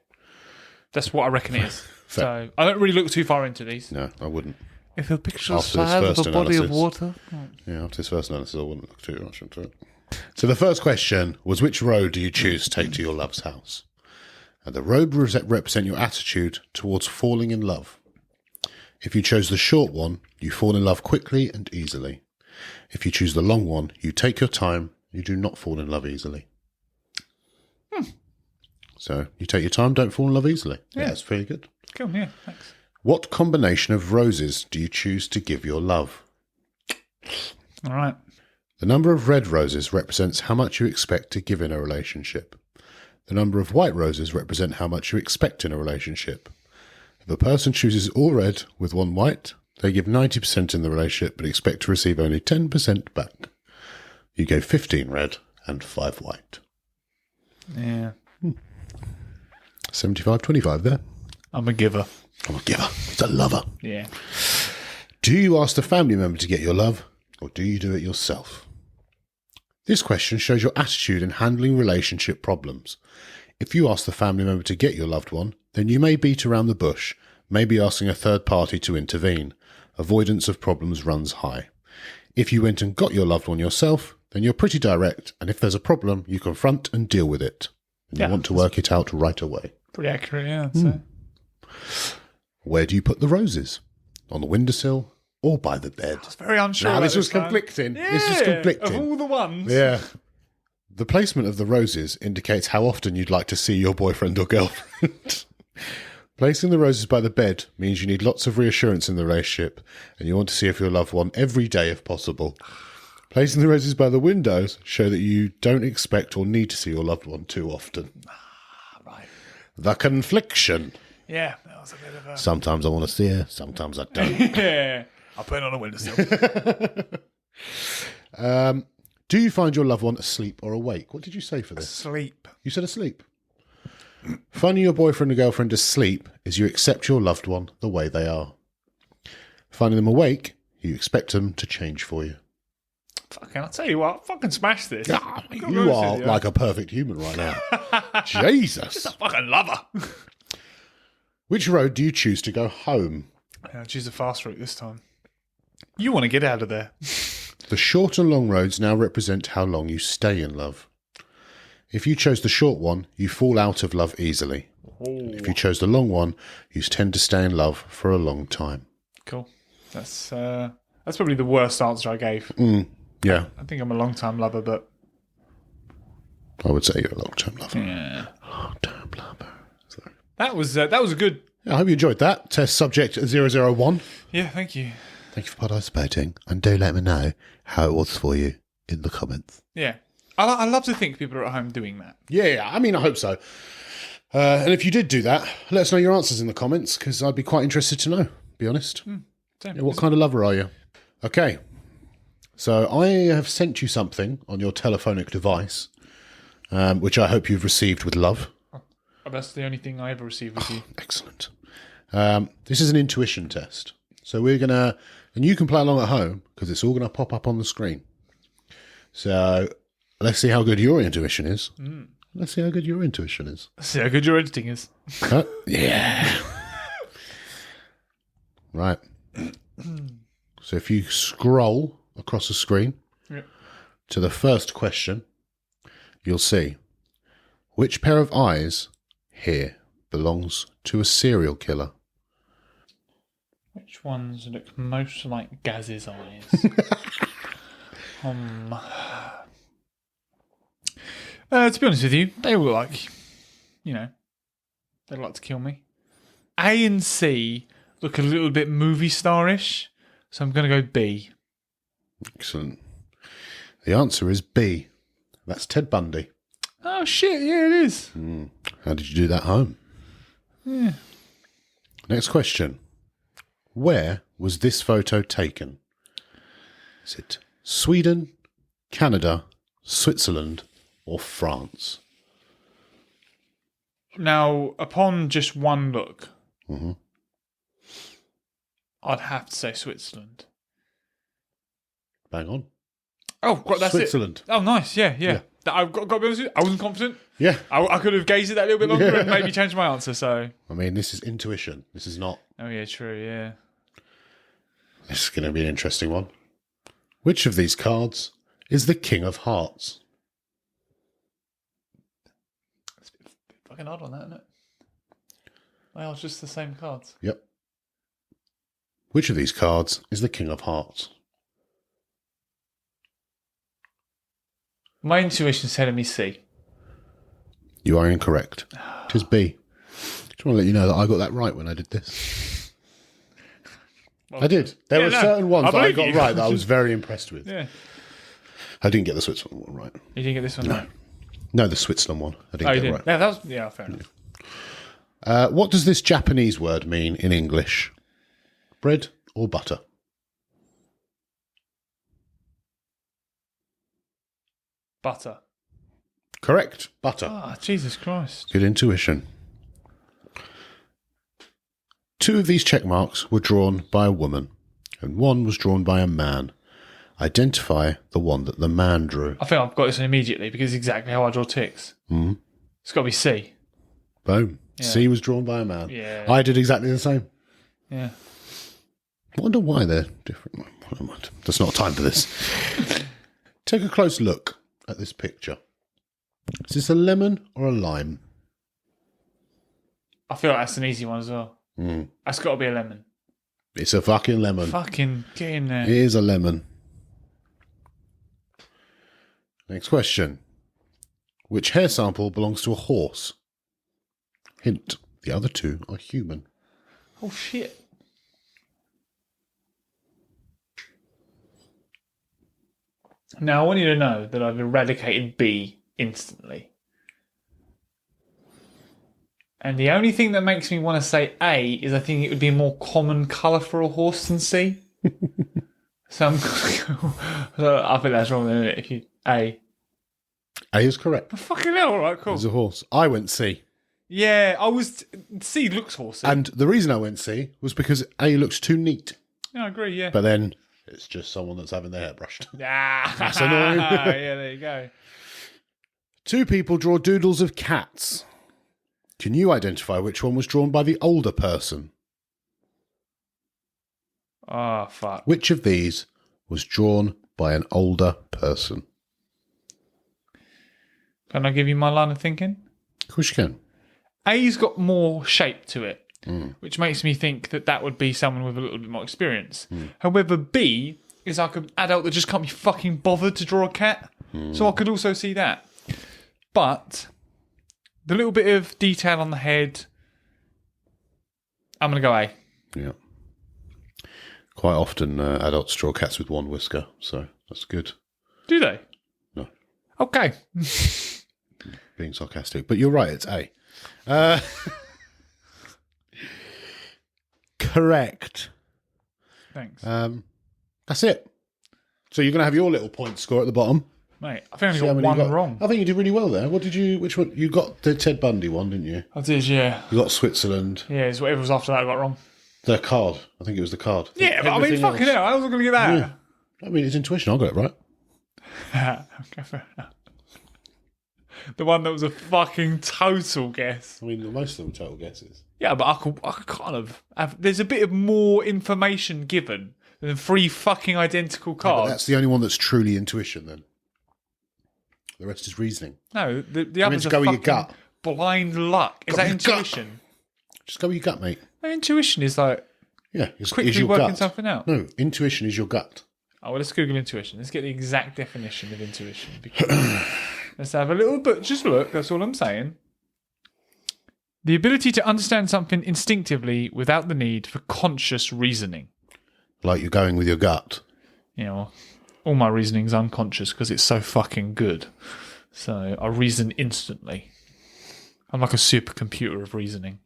That's what I reckon it is. Fair. So I don't really look too far into these. No, I wouldn't. If a picture After this size of first a body of analysis. water. Yeah, after this first analysis, I wouldn't look too much into it. So the first question was, which road do you choose to take to your love's house? And the road represent your attitude towards falling in love. If you chose the short one, you fall in love quickly and easily. If you choose the long one, you take your time. You do not fall in love easily. So you take your time, don't fall in love easily. Yeah, that's pretty good. Cool, yeah, thanks. What combination of roses do you choose to give your love? All right. The number of red roses represents how much you expect to give in a relationship. The number of white roses represent how much you expect in a relationship. If a person chooses all red with one white, they give 90% in the relationship but expect to receive only 10% back. You gave 15 red and 5 white. Yeah. 75-25 there. I'm a giver. I'm a giver. It's a lover. Yeah. Do you ask the family member to get your love, or do you do it yourself? This question shows your attitude in handling relationship problems. If you ask the family member to get your loved one, then you may beat around the bush, maybe asking a third party to intervene. Avoidance of problems runs high. If you went and got your loved one yourself, then you're pretty direct, and if there's a problem, you confront and deal with it. And you want to work it out right away. Pretty accurate, yeah, I'd say. Where do you put the roses? On the windowsill or by the bed? I was very unsure. Now, about this was time. conflicting. Yeah, This was conflicting. Of all the ones. Yeah. The placement of the roses indicates how often you'd like to see your boyfriend or girlfriend. Placing the roses by the bed means you need lots of reassurance in the relationship and you want to see if your loved one every day if possible. Placing the roses by the windows show that you don't expect or need to see your loved one too often. Right. The confliction. Yeah, that was a bit of a... Sometimes I want to see her, sometimes I don't. Yeah. I'll put it on a windowsill. Do you find your loved one asleep or awake? What did you say for this? Sleep. You said asleep. Finding your boyfriend or girlfriend asleep is you accept your loved one the way they are. Finding them awake, you expect them to change for you. Fucking, I'll tell you what, fucking smash this. You are like a perfect human right now. Jesus. Fucking lover. Which road do you choose to go home? I'll choose the fast route this time. You want to get out of there. The short and long roads now represent how long you stay in love. If you chose the short one, you fall out of love easily. If you chose the long one, you tend to stay in love for a long time. Cool. That's probably the worst answer I gave. Yeah, I think I'm a long-time lover, but... I would say you're a long-term lover. Yeah. Long-term lover. Sorry. That was a good... I hope you enjoyed that. Test subject 001. Yeah, thank you. Thank you for participating, and do let me know how it was for you in the comments. Yeah. I love to think people are at home doing that. Yeah, I mean, I hope so. And if you did do that, let us know your answers in the comments, because I'd be quite interested to know, be honest. Same. Yeah, what kind of lover are you? Okay. So I have sent you something on your telephonic device, which I hope you've received with love. Oh, that's the only thing I ever received with you. Excellent. This is an intuition test. So we're going to, and you can play along at home, because it's all going to pop up on the screen. So let's see how good your intuition is. Let's see how good your intuition is. See how good your editing is. Yeah. Right. So if you scroll across the screen to the first question, you'll see which pair of eyes here belongs to a serial killer. Which ones look most like Gaz's eyes? To be honest with you, they all look like, they'd like to kill me. A and C look a little bit movie star-ish, so I'm going to go B. Excellent. The answer is B. That's Ted Bundy. Oh, shit, yeah, it is. How did you do that home? Yeah. Next question. Where was this photo taken? Is it Sweden, Canada, Switzerland, or France? Now, upon just one look, I'd have to say Switzerland. Bang on. Oh, that's Switzerland. it. Oh, nice. Yeah. I've got to be honest with you, I wasn't confident. Yeah. I could have gazed at that a little bit longer and maybe changed my answer, so... I mean, this is intuition. This is not... Oh, yeah, true, yeah. This is going to be an interesting one. Which of these cards is the King of Hearts? It's a bit fucking odd on that, isn't it? Well, it's just the same cards. Yep. Which of these cards is the King of Hearts? My intuition's telling me C. You are incorrect. It is B. Just want to let you know that I got that right when I did this. Well, I did. There were certain ones that I got you. right that I was very impressed with. Yeah. I didn't get the Switzerland one right. You didn't get this one? No, the Switzerland one. I didn't Oh, you get it didn't? right. Yeah, that was, fair enough. What does this Japanese word mean in English? Bread or butter? Butter. Correct. Butter. Ah, Jesus Christ. Good intuition. 2 of these check marks were drawn by a woman, and 1 was drawn by a man. Identify the one that the man drew. I think I've got this one immediately because it's exactly how I draw ticks. It's got to be C. Boom. Yeah. C was drawn by a man. Yeah. I did exactly the same. Yeah. I wonder why they're different. Never mind. There's not time for this. Take a close look at this picture. Is this a lemon or a lime? I feel like that's an easy one as well. That's got to be a lemon. It's a fucking lemon. Fucking get in there. It is a lemon. Next question. Which hair sample belongs to a horse? Hint, the other two are human. Oh, shit. Now, I want you to know that I've eradicated B instantly. And the only thing that makes me want to say A is I think it would be a more common colour for a horse than C. So I'm so I think that's wrong, isn't it? If you A. A is correct. Fucking hell, all right, cool. It's a horse. I went C. Yeah, I was... C looks horsey. And the reason I went C was because A looks too neat. Yeah, I agree, yeah. But then it's just someone that's having their hair brushed. That's annoying. Yeah, there you go. Two people draw doodles of cats. Can you identify which one was drawn by the older person? Oh, fuck. Which of these was drawn by an older person? Can I give you my line of thinking? Of course you can. A's got more shape to it, which makes me think that that would be someone with a little bit more experience. However, B is like an adult that just can't be fucking bothered to draw a cat. So I could also see that. But the little bit of detail on the head, I'm going to go A. Yeah. Quite often adults draw cats with one whisker, so that's good. Do they? No. Okay. Being sarcastic. But you're right, it's A. Correct. Thanks. That's it. So you're going to have your little point score at the bottom. Mate, I think I See how only many got you one wrong. I think you did really well there. Which one? You got the Ted Bundy one, didn't you? I did, yeah. You got Switzerland. Yeah, it's whatever was after that I got wrong. The card. I think it was the card. Yeah, but I mean, Everything fucking else- hell, I wasn't going to get that. Yeah. I mean, it's intuition. I got it right. Okay, fair enough. The one that was a fucking total guess. I mean, most of them were total guesses. Yeah, but I could kind of have... There's a bit of more information given than 3 fucking identical But cards. that's the only one that's truly intuition then. The rest is reasoning. No, the mean, others to are go with your fucking gut. blind luck. Is Go that with your gut. intuition? Just go with your gut, mate. No, intuition is like Yeah, it's quickly is your working gut. something out. No, intuition is your gut. Oh, well, let's Google intuition. Let's get the exact definition of intuition. Because let's have a little bit. Just look. That's all I'm saying. The ability to understand something instinctively without the need for conscious reasoning. Like you're going with your gut. You know, all my reasoning's unconscious because it's so fucking good. So I reason instantly. I'm like a supercomputer of reasoning.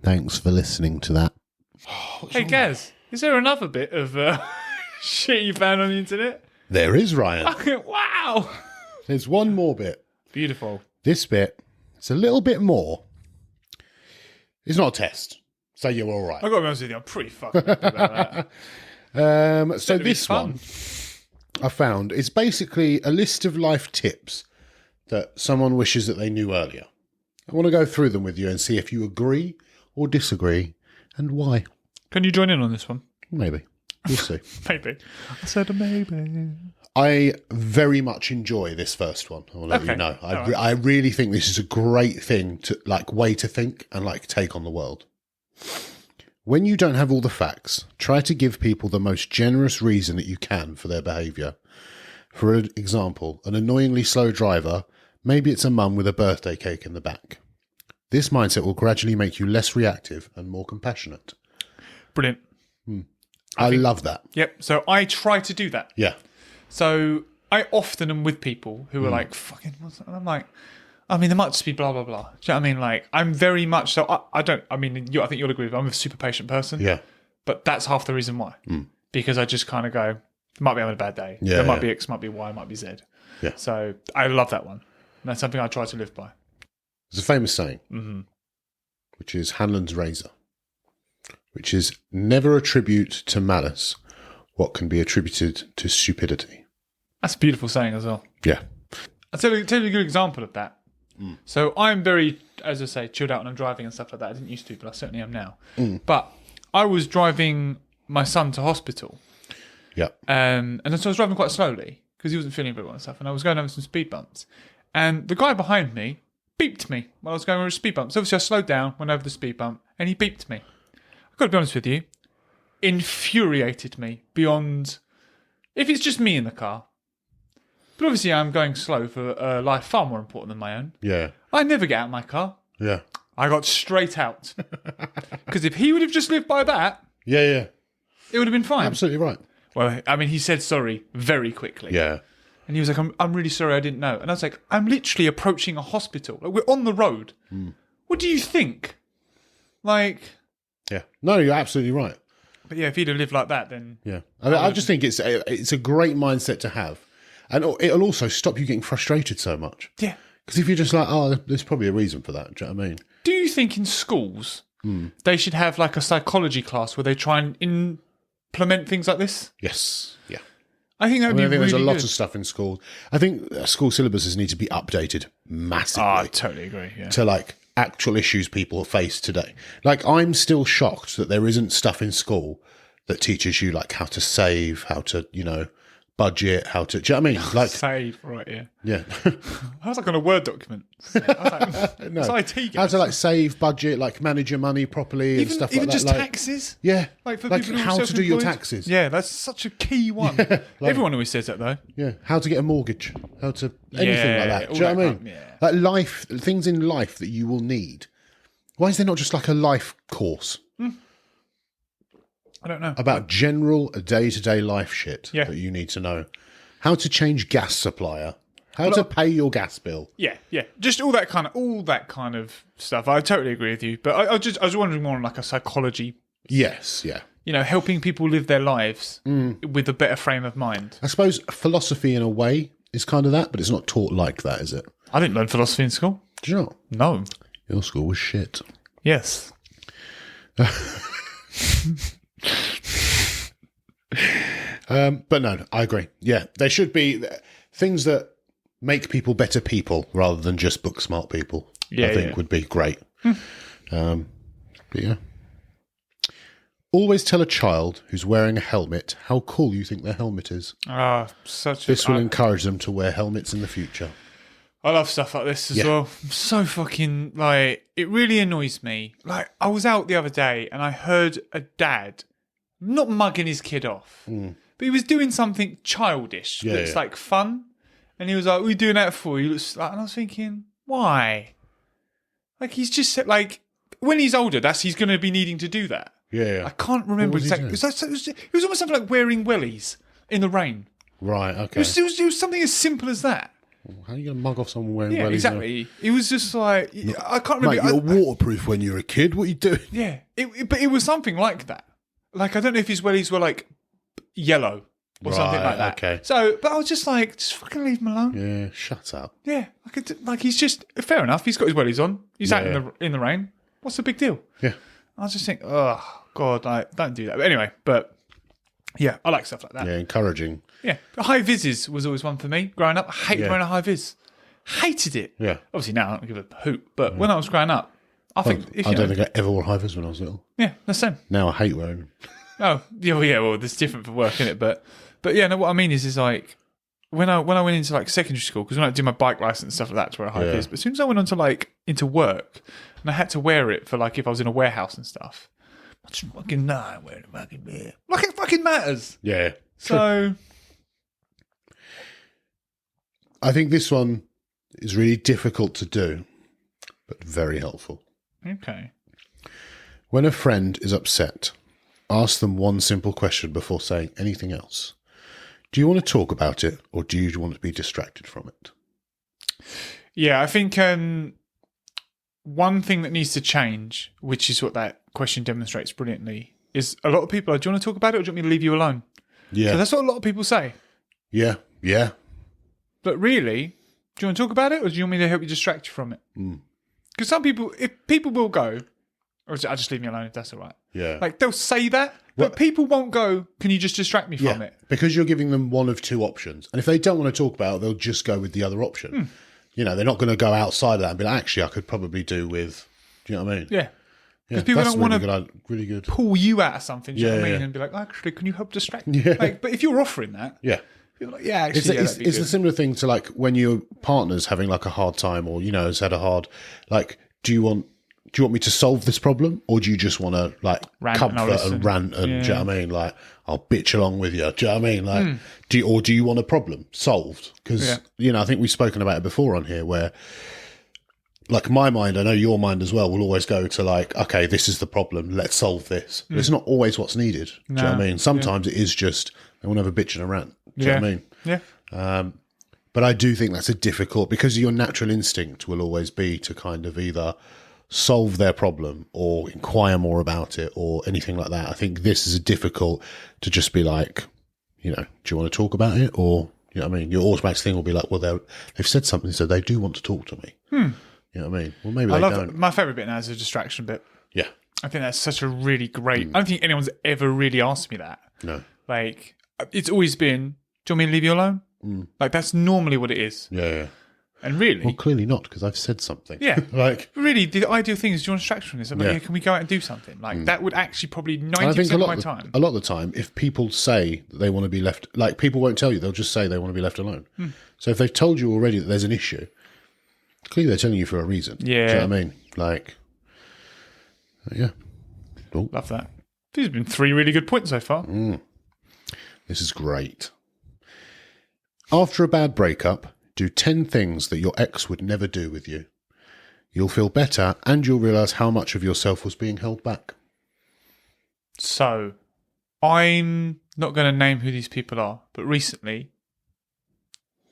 Thanks for listening to that. Hey, Gaz, is there another bit of shit you found on the internet? There is, Ryan. Wow! There's one more bit. Beautiful. This bit, it's a little bit more. It's not a test, so you're all right. I've got to be honest with you, I'm pretty fucking happy about that. So It'd be this fun. one I found is basically a list of life tips that someone wishes that they knew earlier. I want to go through them with you and see if you agree or disagree and why. Can you join in on this one? Maybe. We'll see. Maybe. I said maybe. I very much enjoy this first one. I'll let Okay. you know. All right. I really think this is a great thing to way to think and take on the world. When you don't have all the facts, try to give people the most generous reason that you can for their behaviour. For example, an annoyingly slow driver, maybe it's a mum with a birthday cake in the back. This mindset will gradually make you less reactive and more compassionate. Brilliant. I love that. Yep. So I try to do that. Yeah. So I often am with people who are like, fucking, what's that? And I'm like, I mean, there might just be blah, blah, blah. Do you know what I mean? Like, I'm very much so, I don't, I mean, I think you'll agree with me, I'm a super patient person. Yeah. But that's half the reason why. Because I just kind of go, might be having a bad day. Yeah, There might yeah. be X, might be Y, might be Z. Yeah. So I love that one. And that's something I try to live by. There's a famous saying, which is Hanlon's razor, which is never attribute to malice what can be attributed to stupidity. That's a beautiful saying as well. Yeah. I'll tell you a good example of that. So I'm very, as I say, chilled out when I'm driving and stuff like that. I didn't used to, but I certainly am now. But I was driving my son to hospital. Yeah. And so I was driving quite slowly because he wasn't feeling very well and stuff. And I was going over some speed bumps. And the guy behind me beeped me while I was going over a speed bump. So obviously I slowed down, went over the speed bump, and he beeped me. I've got to be honest with you, infuriated me beyond... If it's just me in the car. But obviously I'm going slow for a life far more important than my own. Yeah. I never get out of my car. Yeah. I got straight out. Because if he would have just lived by that, Yeah. it would have been fine. Absolutely right. Well, I mean, he said sorry very quickly. Yeah. And he was like, I'm really sorry, I didn't know. And I was like, I'm literally approaching a hospital. Like, we're on the road. What do you think? Like... Yeah. No, you're absolutely right. But yeah, if he'd have lived like that, then... Yeah. I just think it's a great mindset to have. And it'll also stop you getting frustrated so much. Yeah. Because if you're just like, oh, there's probably a reason for that. Do you know what I mean? Do you think in schools they should have like a psychology class where they try and implement things like this? Yes. Yeah. I think that would be really there's a lot good. of stuff in school. I think school syllabuses need to be updated massively. Oh, I totally agree, yeah. To like actual issues people face today. Like, I'm still shocked that there isn't stuff in school that teaches you like how to save, how to, budget, how to, do you know what I mean? Like, Save, right, yeah. yeah. I was like on a Word document. I was like, No. it's IT, How guys. to like save, budget, like manage your money properly and stuff like even that. just like, taxes. Yeah. Like for like people who are how to do your self-employed. taxes. Yeah, that's such a key one. Everyone always says that though. Yeah. How to get a mortgage. How to, anything Yeah, like that. all Do you know that what I mean? crap, yeah. Like life, things in life that you will need. Why is there not just like a life course I don't know. about general day-to-day life shit Yeah. that you need to know? How to change gas supplier. How to pay your gas bill. Yeah, just all that kind of stuff. I totally agree with you, but I was wondering more on like a psychology, Yes, yeah. helping people live their lives with a better frame of mind. I suppose philosophy in a way is kind of that, but it's not taught like that, is it? I didn't learn philosophy in school. Do you know? No. Your school was shit. Yes. But no, I agree. Yeah, there should be things that make people better people rather than just book smart people. Yeah, I think yeah. would be great. But yeah. Always tell a child who's wearing a helmet how cool you think their helmet is. This will encourage them to wear helmets in the future. I love stuff like this as Yeah. well. I'm so fucking, it really annoys me. Like, I was out the other day and I heard a dad not mugging his kid off, but he was doing something childish Yeah, that's yeah. like fun. And he was like, "What are you doing that for?" He looks like, and I was thinking, why? Like, he's just said, like, when he's older, he's going to be needing to do that. Yeah. I can't remember was he exactly. It was almost something like wearing wellies in the rain. Right, okay. It was something as simple as that. How are you going to mug off someone wearing Yeah, wellies? exactly. It was just like, I can't Mate, remember. you're waterproof when you're a kid. What are you doing? Yeah, but it was something like that. Like, I don't know if his wellies were like yellow or something Right, like that. okay. So, but I was just like, just fucking leave him alone. Yeah, shut up. Yeah, like he's just fair enough. He's got his wellies on. He's out Yeah. in the rain. What's the big deal? Yeah. I was just thinking, oh god, like, don't do that. But anyway, yeah, I like stuff like that. Yeah, encouraging. Yeah, high vises was always one for me growing up. I hated Yeah. wearing a high vis. Hated it. Yeah. Obviously now I don't give a hoot, but when I was growing up, I think if I you don't know, think I ever wore high vis when I was little. yeah, the same. Now I hate wearing them. Oh, yeah, well, there's different for work, isn't it? But yeah, no, what I mean is like when I went into like secondary school, because when I did my bike license and stuff like that, to wear a high Yeah. vis. But as soon as I went on to into work, and I had to wear it for like if I was in a warehouse and stuff, I just fucking I wearing a fucking beer. Like it fucking matters. Yeah. So I think this one is really difficult to do, but very helpful. okay, When a friend is upset, ask them one simple question before saying anything else. Do you want to talk about it, or do you want to be distracted from it? yeah, I think one thing that needs to change, which is what that question demonstrates brilliantly, is a lot of people are, do you want to talk about it or do you want me to leave you alone? Yeah. So that's what a lot of people say. Yeah. Yeah. But really, do you want to talk about it or do you want me to help you distract you from it? Because some people, if people will go, or I'll just leave me alone if that's all right. Yeah. Like they'll say that, but people won't go, can you just distract me from it? Because you're giving them one of two options. And if they don't want to talk about it, they'll just go with the other option. You know, they're not going to go outside of that and be like, actually, I could probably do with, do you know what I mean? Yeah. Yeah, people that's don't wanna- really good. Pull you out of something, do you know what I mean? Yeah. And be like, actually, can you help distract me? Yeah. Like, but if you're offering that, Yeah. You're like, yeah, actually, It's the similar thing to like when your partner's having like a hard time, or has had a hard, like, do you want me to solve this problem, or do you just want to like Rant comfort and rant and do you know what I mean? Like, I'll bitch along with you. Do you know what I mean? Like, do you want a problem solved? Because I think we've spoken about it before on here, where like my mind, I know your mind as well, will always go to like, okay, this is the problem, let's solve this. But it's not always what's needed. Do you know what I mean? Sometimes it is just I want to have a bitch and a rant. Do you know what I mean? Yeah. But I do think that's a difficult, because your natural instinct will always be to kind of either solve their problem or inquire more about it or anything like that. I think this is a difficult to just be like, do you want to talk about it? Or, you know what I mean? Your automatic thing will be like, well, they've said something, so they do want to talk to me. You know what I mean? Well, maybe they don't. My favourite bit now is the distraction bit. Yeah. I think that's such a really great... I don't think anyone's ever really asked me that. No. Like, it's always been, do you want me to leave you alone? Like, that's normally what it is. Yeah. And really... Well, clearly not, because I've said something. Yeah. Like, really, the ideal thing is, do you want to distract from this? I'm like, can we go out and do something? Like, that would actually probably 90% of my time. A lot of the time, if people say that they want to be left... Like, people won't tell you. They'll just say they want to be left alone. So if they've told you already that there's an issue, clearly they're telling you for a reason. Yeah. Do you know what I mean? Like, yeah. Cool. Love that. These have been 3 really good points so far. This is great. After a bad breakup, do 10 things that your ex would never do with you. You'll feel better, and you'll realise how much of yourself was being held back. So, I'm not going to name who these people are, but recently,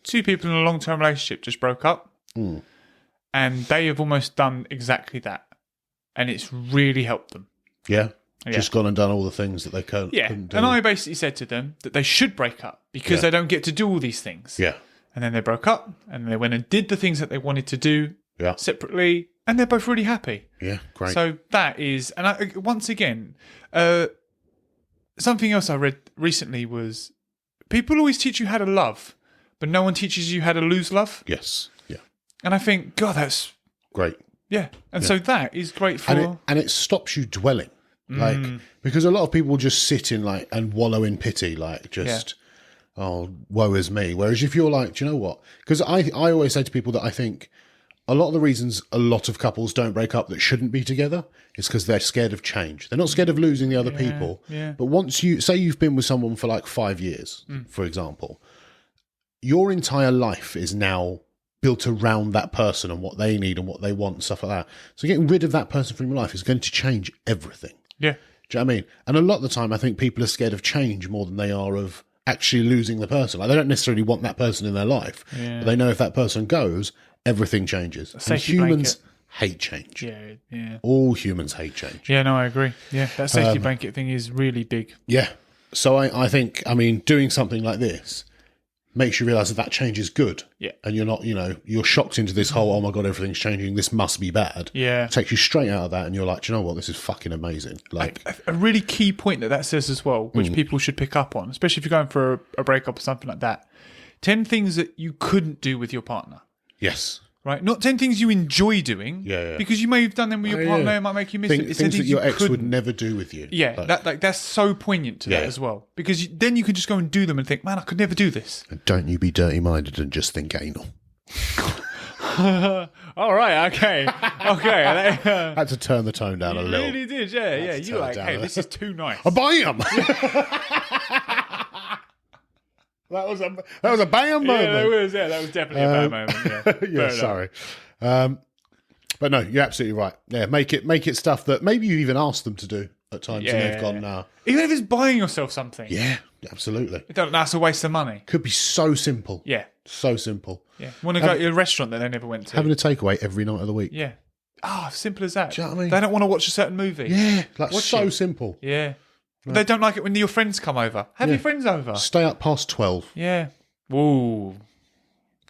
2 people in a long-term relationship just broke up, and they have almost done exactly that, and it's really helped them. Yeah? Just gone and done all the things that they couldn't do. And I basically said to them that they should break up because they don't get to do all these things. Yeah. And then they broke up, and they went and did the things that they wanted to do separately, and they're both really happy. Yeah, great. So that is, and once again, something else I read recently was people always teach you how to love, but no one teaches you how to lose love. Yes. Yeah. And I think, God, that's great. Yeah. And so that is great for... And it stops you dwelling. Like, because a lot of people just sit in like and wallow in pity, like just, oh, woe is me. Whereas if you're like, do you know what? Because I always say to people that I think a lot of the reasons a lot of couples don't break up that shouldn't be together is because they're scared of change. They're not scared of losing the other people. Yeah. But once you've been with someone for like 5 years, for example, your entire life is now built around that person and what they need and what they want and stuff like that. So getting rid of that person from your life is going to change everything. Yeah. Do you know what I mean? And a lot of the time, I think people are scared of change more than they are of actually losing the person. Like, they don't necessarily want that person in their life, but they know if that person goes, everything changes. And humans hate change. Yeah. All humans hate change. Yeah, no, I agree. Yeah, that safety blanket thing is really big. Yeah. So I think, doing something like this makes you realise that change is good. Yeah. And you're not, you're shocked into this whole, oh my God, everything's changing, this must be bad. Yeah. It takes you straight out of that and you're like, do you know what, this is fucking amazing. Like, a really key point that says as well, which people should pick up on, especially if you're going for a breakup or something like that. 10 things that you couldn't do with your partner. Yes. Right? Not 10 things you enjoy doing. Yeah. Because you may have done them with your partner, it might make you miss it. It's things that your ex would never do with you. Yeah, that's so poignant to that as well. Because then you can just go and do them and think, man, I could never do this. And don't you be dirty-minded and just think anal. All right, okay. I had to turn the tone down a little. You really did, yeah. You were like, hey, this is too nice. Bam! That was a bam moment. That was definitely a bam moment. Yeah, sorry. But no, you're absolutely right. Yeah, make it stuff that maybe you even asked them to do at times and they've gone, nah. Even if it's buying yourself something. Yeah, absolutely. That's a waste of money. Could be so simple. Yeah. So simple. Yeah. Want to go to a restaurant that they never went to. Having a takeaway every night of the week. Yeah. Simple as that. Do you know what I mean? They don't want to watch a certain movie. Yeah, so simple. Yeah. They don't like it when your friends come over. Have your friends over. Stay up past 12. Yeah. Whoa.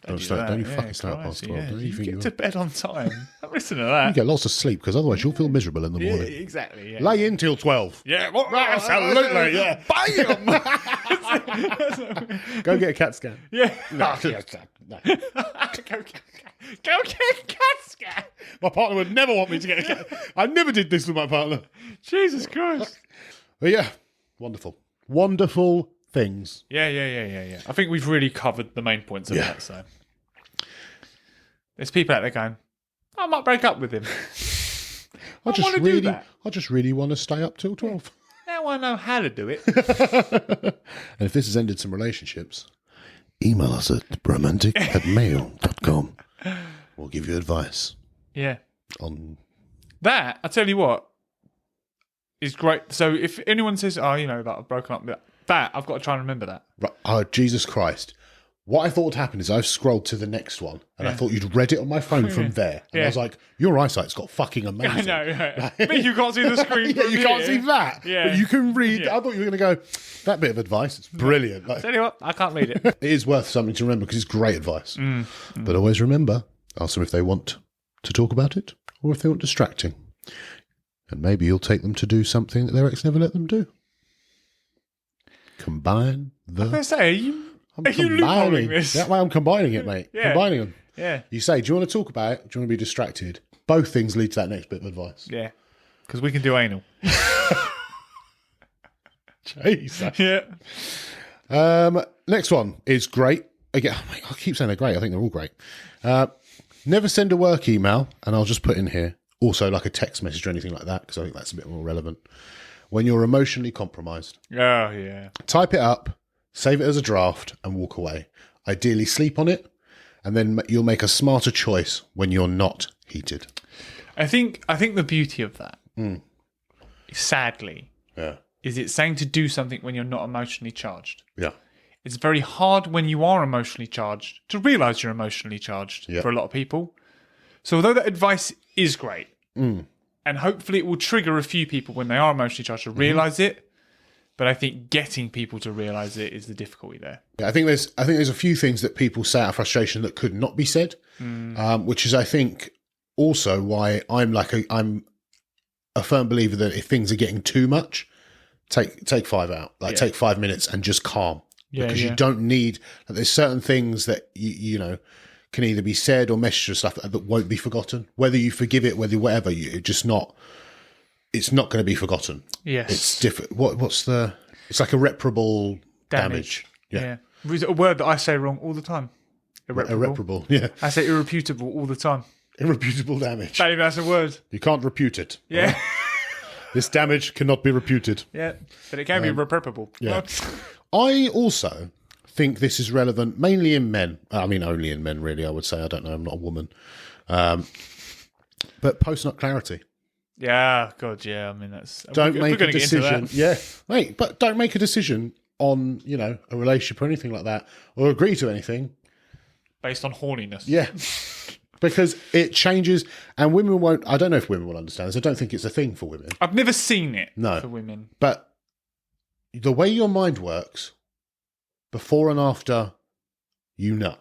Don't you fucking stay up past 12. Yeah. You get to bed on time. Listen to that. You get lots of sleep because otherwise you'll feel miserable in the morning. Yeah, exactly. Yeah. Lay in till 12. Yeah. Absolutely, yeah. Bam! Go get a CAT scan. Yeah. No. Go get a CAT scan. My partner would never want me to get a CAT. I never did this with my partner. Jesus Christ. But yeah, wonderful. Wonderful things. Yeah. I think we've really covered the main points of Yeah. that. So there's people out there going, I might break up with him. I wanna do that. just really want to stay up till 12. Now I know how to do it. And if this has ended some relationships, email us at bromantic@mail.com. We'll give you advice Yeah. on... That, I tell you what, is great. So if anyone says, that I've broken up with that, I've got to try and remember that. Right. Oh, Jesus Christ. What I thought would happen is I've scrolled to the next one and I thought you'd read it on my phone from there. And I was like, your eyesight's got fucking amazing. I know. But you can't see the screen. Yeah, from you can't here. see that. Yeah. But you can read. Yeah. I thought you were going to go, that bit of advice, it's brilliant. Like, Tell you what, I can't read it. it is worth something to remember because it's great advice. But always remember, ask them if they want to talk about it or if they want distracting. And maybe you'll take them to do something that their ex never let them do. Combine the... I was going to say, are you loopholing this? That way I'm combining it, mate. Yeah. Combining them. Yeah. You say, do you want to talk about it? Do you want to be distracted? Both things lead to that next bit of advice. Yeah. Because we can do anal. Jeez. Yeah. Next one is great. Again, I keep saying they're great. I think they're all great. Never send a work email, and I'll just put in here, also like a text message or anything like that, because I think that's a bit more relevant. When you're emotionally compromised, Oh, yeah. type it up, save it as a draft, and walk away. Ideally, sleep on it, and then you'll make a smarter choice when you're not heated. I think the beauty of that, sadly, Yeah. is it's saying to do something when you're not emotionally charged. Yeah. It's very hard when you are emotionally charged to realise you're emotionally charged Yeah. for a lot of people. So although that advice is great, and hopefully it will trigger a few people when they are emotionally charged to realise it, but I think getting people to realise it is the difficulty there. Yeah, I think there's a few things that people say out of frustration that could not be said, which is I think also why I'm a firm believer that if things are getting too much, take 5 out, take 5 minutes and just calm. Yeah, because yeah. you don't need. There's certain things that you know can either be said or messaged or stuff that won't be forgotten. Whether you forgive it, whether whatever, it's not going to be forgotten. Yes. It's different. It's like irreparable damage. Yeah. It's a word that I say wrong all the time. Irreparable. Yeah. I say irreputable all the time. Irreputable damage. Maybe that's a word. You can't repute it. Yeah. Right? This damage cannot be reputed. Yeah. But it can be irreparable. Yeah. I also think this is relevant mainly in men. I mean, only in men, really, I would say. I don't know. I'm not a woman. But post-nut clarity. Yeah. God, yeah. I mean, that's... Don't we're make a gonna get into decision. that. Yeah. Mate, but don't make a decision on, a relationship or anything like that, or agree to anything. Based on horniness. Yeah. Because it changes, and women won't... I don't know if women will understand this. I don't think it's a thing for women. I've never seen it No. for women. But the way your mind works, before and after you nut,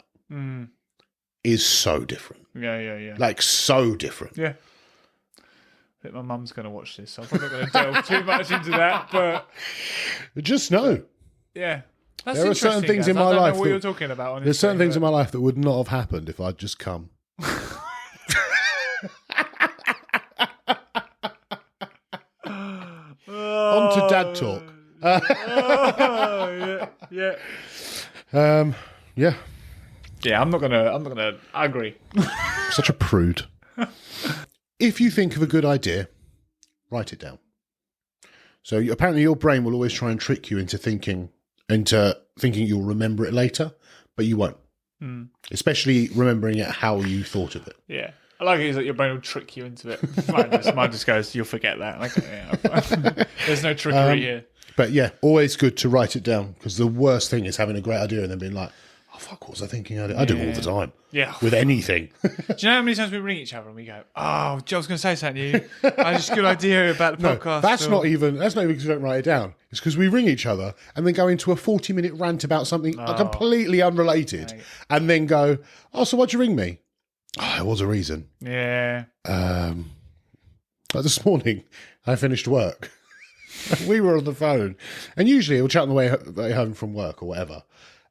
is so different. Yeah. Like, so different. Yeah. I think my mum's going to watch this, so I'm probably not going to delve too much into that, but Just know. yeah. That's There are certain interesting, things Gaz. in my I don't life know what that- you're talking about, honestly. There's certain things in but- my life that would not have happened if I'd just come. On to dad talk. Yeah. Yeah. Yeah, I'm not gonna agree. Such a prude. If you think of a good idea, write it down. So apparently your brain will always try and trick you into thinking you'll remember it later, but you won't. Especially remembering it how you thought of it. Yeah. I like it is that your brain will trick you into it. Mine just goes, you'll forget that. Like, yeah, there's no trickery here. But yeah, always good to write it down, because the worst thing is having a great idea and then being like, oh, fuck, what was I thinking? I do it all the time. Yeah. With anything. Do you know how many times we ring each other and we go, oh, Joel's going to say something to you. I had a good idea about the podcast. That's not even because we don't write it down. It's because we ring each other and then go into a 40-minute rant about something completely unrelated, Right. and then go, oh, so why'd you ring me? Oh, it was a reason. Yeah. Like this morning, I finished work. We were on the phone, and usually we'll chat on the way home from work or whatever.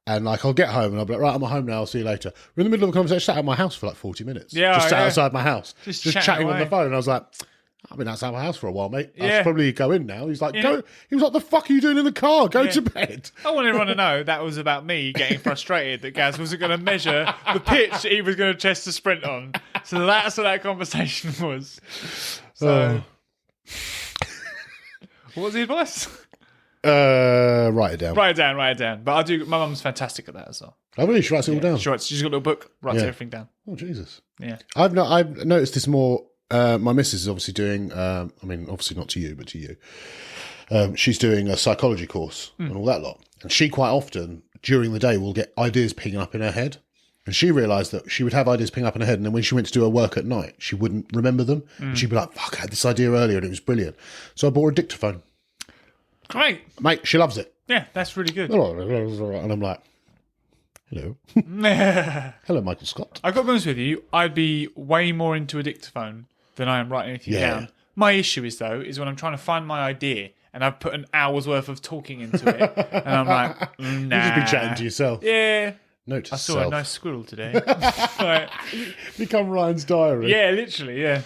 And like, I'll get home and I'll be like, right, I'm at home now. I'll see you later. We're in the middle of a conversation, sat at my house for like 40 minutes. Yeah, just sat yeah. outside my house, Just just chatting chatting on away. the phone. And I was like, I've been outside my house for a while, mate. I Yeah. should probably go in now. He's like, You go. know- He was like, the fuck are you doing in the car? Go Yeah. to bed. I want everyone to know that was about me getting frustrated that Gaz wasn't going to measure the pitch he was going to test the sprint on. So that's what that conversation was. So, what was the advice? Write it down. Write it down. But I do. My mum's fantastic at that as well. I really should write it all down. She's got a little book, writes Yeah. everything down. Oh, Jesus. Yeah. I've noticed this more. My missus is obviously doing, obviously not to you, but to you. She's doing a psychology course and all that lot. And she quite often, during the day, will get ideas pinging up in her head. And she realised that she would have ideas ping up in her head, and then when she went to do her work at night, she wouldn't remember them. And she'd be like, fuck, I had this idea earlier and it was brilliant. So I bought her a dictaphone. Great. Mate, she loves it. Yeah, that's really good. And I'm like, hello. Hello, Michael Scott. I've got to be honest with you, I'd be way more into a dictaphone than I am writing anything Yeah. down. My issue is, though, is when I'm trying to find my idea and I've put an hour's worth of talking into it, and I'm like, nah. You just be chatting to yourself. Yeah. Note to I saw self. a nice squirrel today. Like, Become Ryan's diary. yeah, literally, yeah.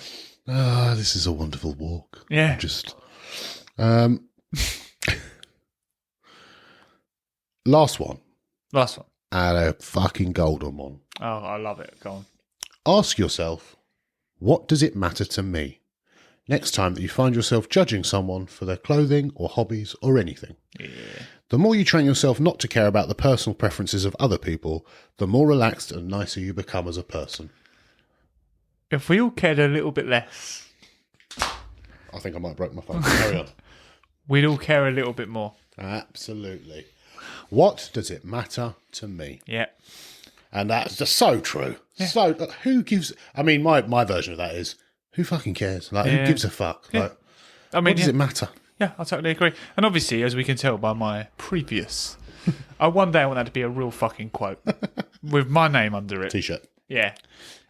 Ah, this is a wonderful walk. Yeah. Just, last one, Last one. and a fucking golden one. Oh, I love it. Go on. Ask yourself, what does it matter to me? Next time that you find yourself judging someone for their clothing or hobbies or anything. Yeah. The more you train yourself not to care about the personal preferences of other people, the more relaxed and nicer you become as a person. If we all cared a little bit less, I think I might have broke my phone. Carry on. we'd all care a little bit more. Absolutely. What does it matter to me? Yeah. And that's just so true. So, who gives... I mean, my version of that is, who fucking cares? Like, Yeah. who gives a fuck? Like, I mean, what does it matter? Yeah, I totally agree. And obviously, as we can tell by my previous, one day I want that to be a real fucking quote with my name under it. T-shirt. Yeah.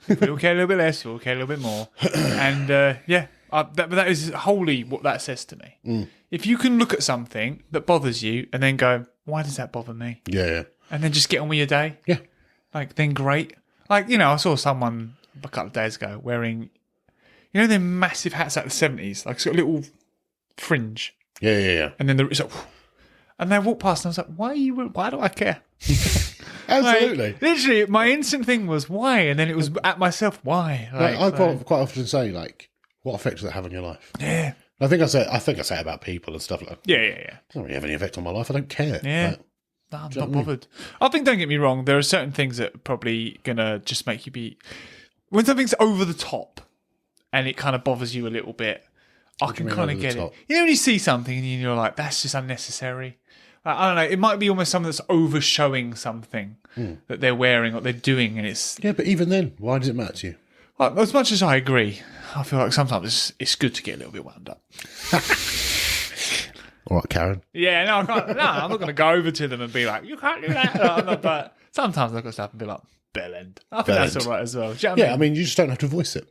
If we all care a little bit less, we all care a little bit more. And that is wholly what that says to me. If you can look at something that bothers you and then go, why does that bother me? Yeah. And then just get on with your day. Yeah. Like, then great. Like, I saw someone a couple of days ago wearing, them massive hats out of the 70s. Like, it's got a little fringe. Yeah. And then it's like, and they walked past and I was like, why do I care? Absolutely. Like, literally, my instant thing was, why? And then it was at myself, why? Like, I quite often say, like, what effect does that have on your life? yeah. I think I say it about people and stuff like that. Yeah. It doesn't really have any effect on my life. I don't care. Yeah. Like, No, I'm not bothered. I think, don't get me wrong, there are certain things that are probably going to just make you be... When something's over the top and it kind of bothers you a little bit, I can mean kind over of the get it. top? When you see something and you're like, that's just unnecessary. Like, I don't know, it might be almost someone that's overshowing something that they're wearing or they're doing, and it's... yeah, but even then, why does it matter to you? Like, as much as I agree, I feel like sometimes it's good to get a little bit wound up. All right, Karen. Yeah, no, I'm not going to go over to them and be like, you can't do that. No, I'm not, but sometimes I've got to stop and be like, bell end. I think that's all right as well. Do you know what I mean? You just don't have to voice it.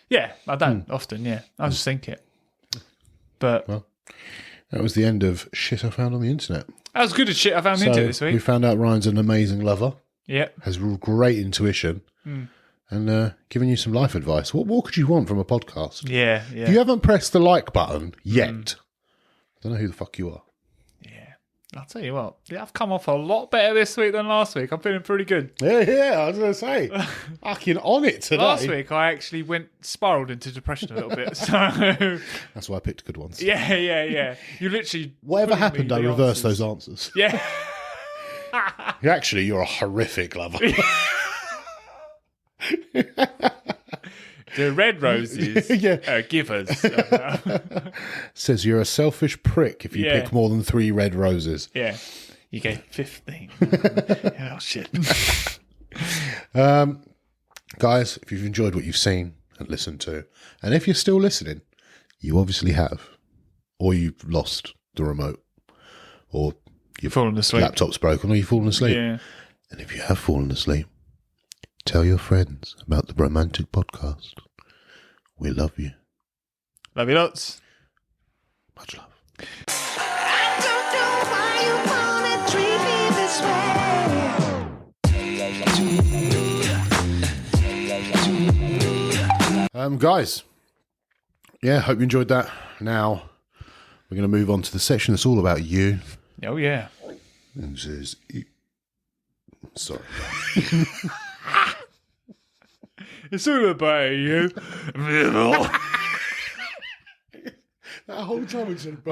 Yeah, I don't often, yeah. I just think it. But Well, that was the end of shit I found on the internet. that was good as shit I found into this we week. found out Ryan's an amazing lover, Yeah. has great intuition, and giving you some life advice. What more could you want from a podcast? Yeah, yeah. If you haven't pressed the like button yet, I don't know who the fuck you are. Yeah. I'll tell you what, I've come off a lot better this week than last week. I'm feeling pretty good. Yeah, I was going to say. Fucking on it today. Last week, I actually spiraled into depression a little bit. So, That's why I picked good ones. yeah. You literally. Whatever putting happened, me I the reversed answers. those answers. Yeah. You're horrific lover. The red roses Yeah. are givers. Says you're a selfish prick if you Yeah. pick more than 3 red roses. Yeah. You gave 15. Oh, shit. Guys, if you've enjoyed what you've seen and listened to, and if you're still listening, you obviously have. Or you've lost the remote. Or your Fallen asleep. laptop's broken, or you've fallen asleep. Yeah. And if you have fallen asleep, tell your friends about the Bromantic Podcast. We love you. Love you lots. Much love. I don't know why you wanna treat me this way. Guys, yeah, hope you enjoyed that. Now we're going to move on to the section that's all about you. Oh, yeah. And this is... Sorry. It's all about you. That whole time we said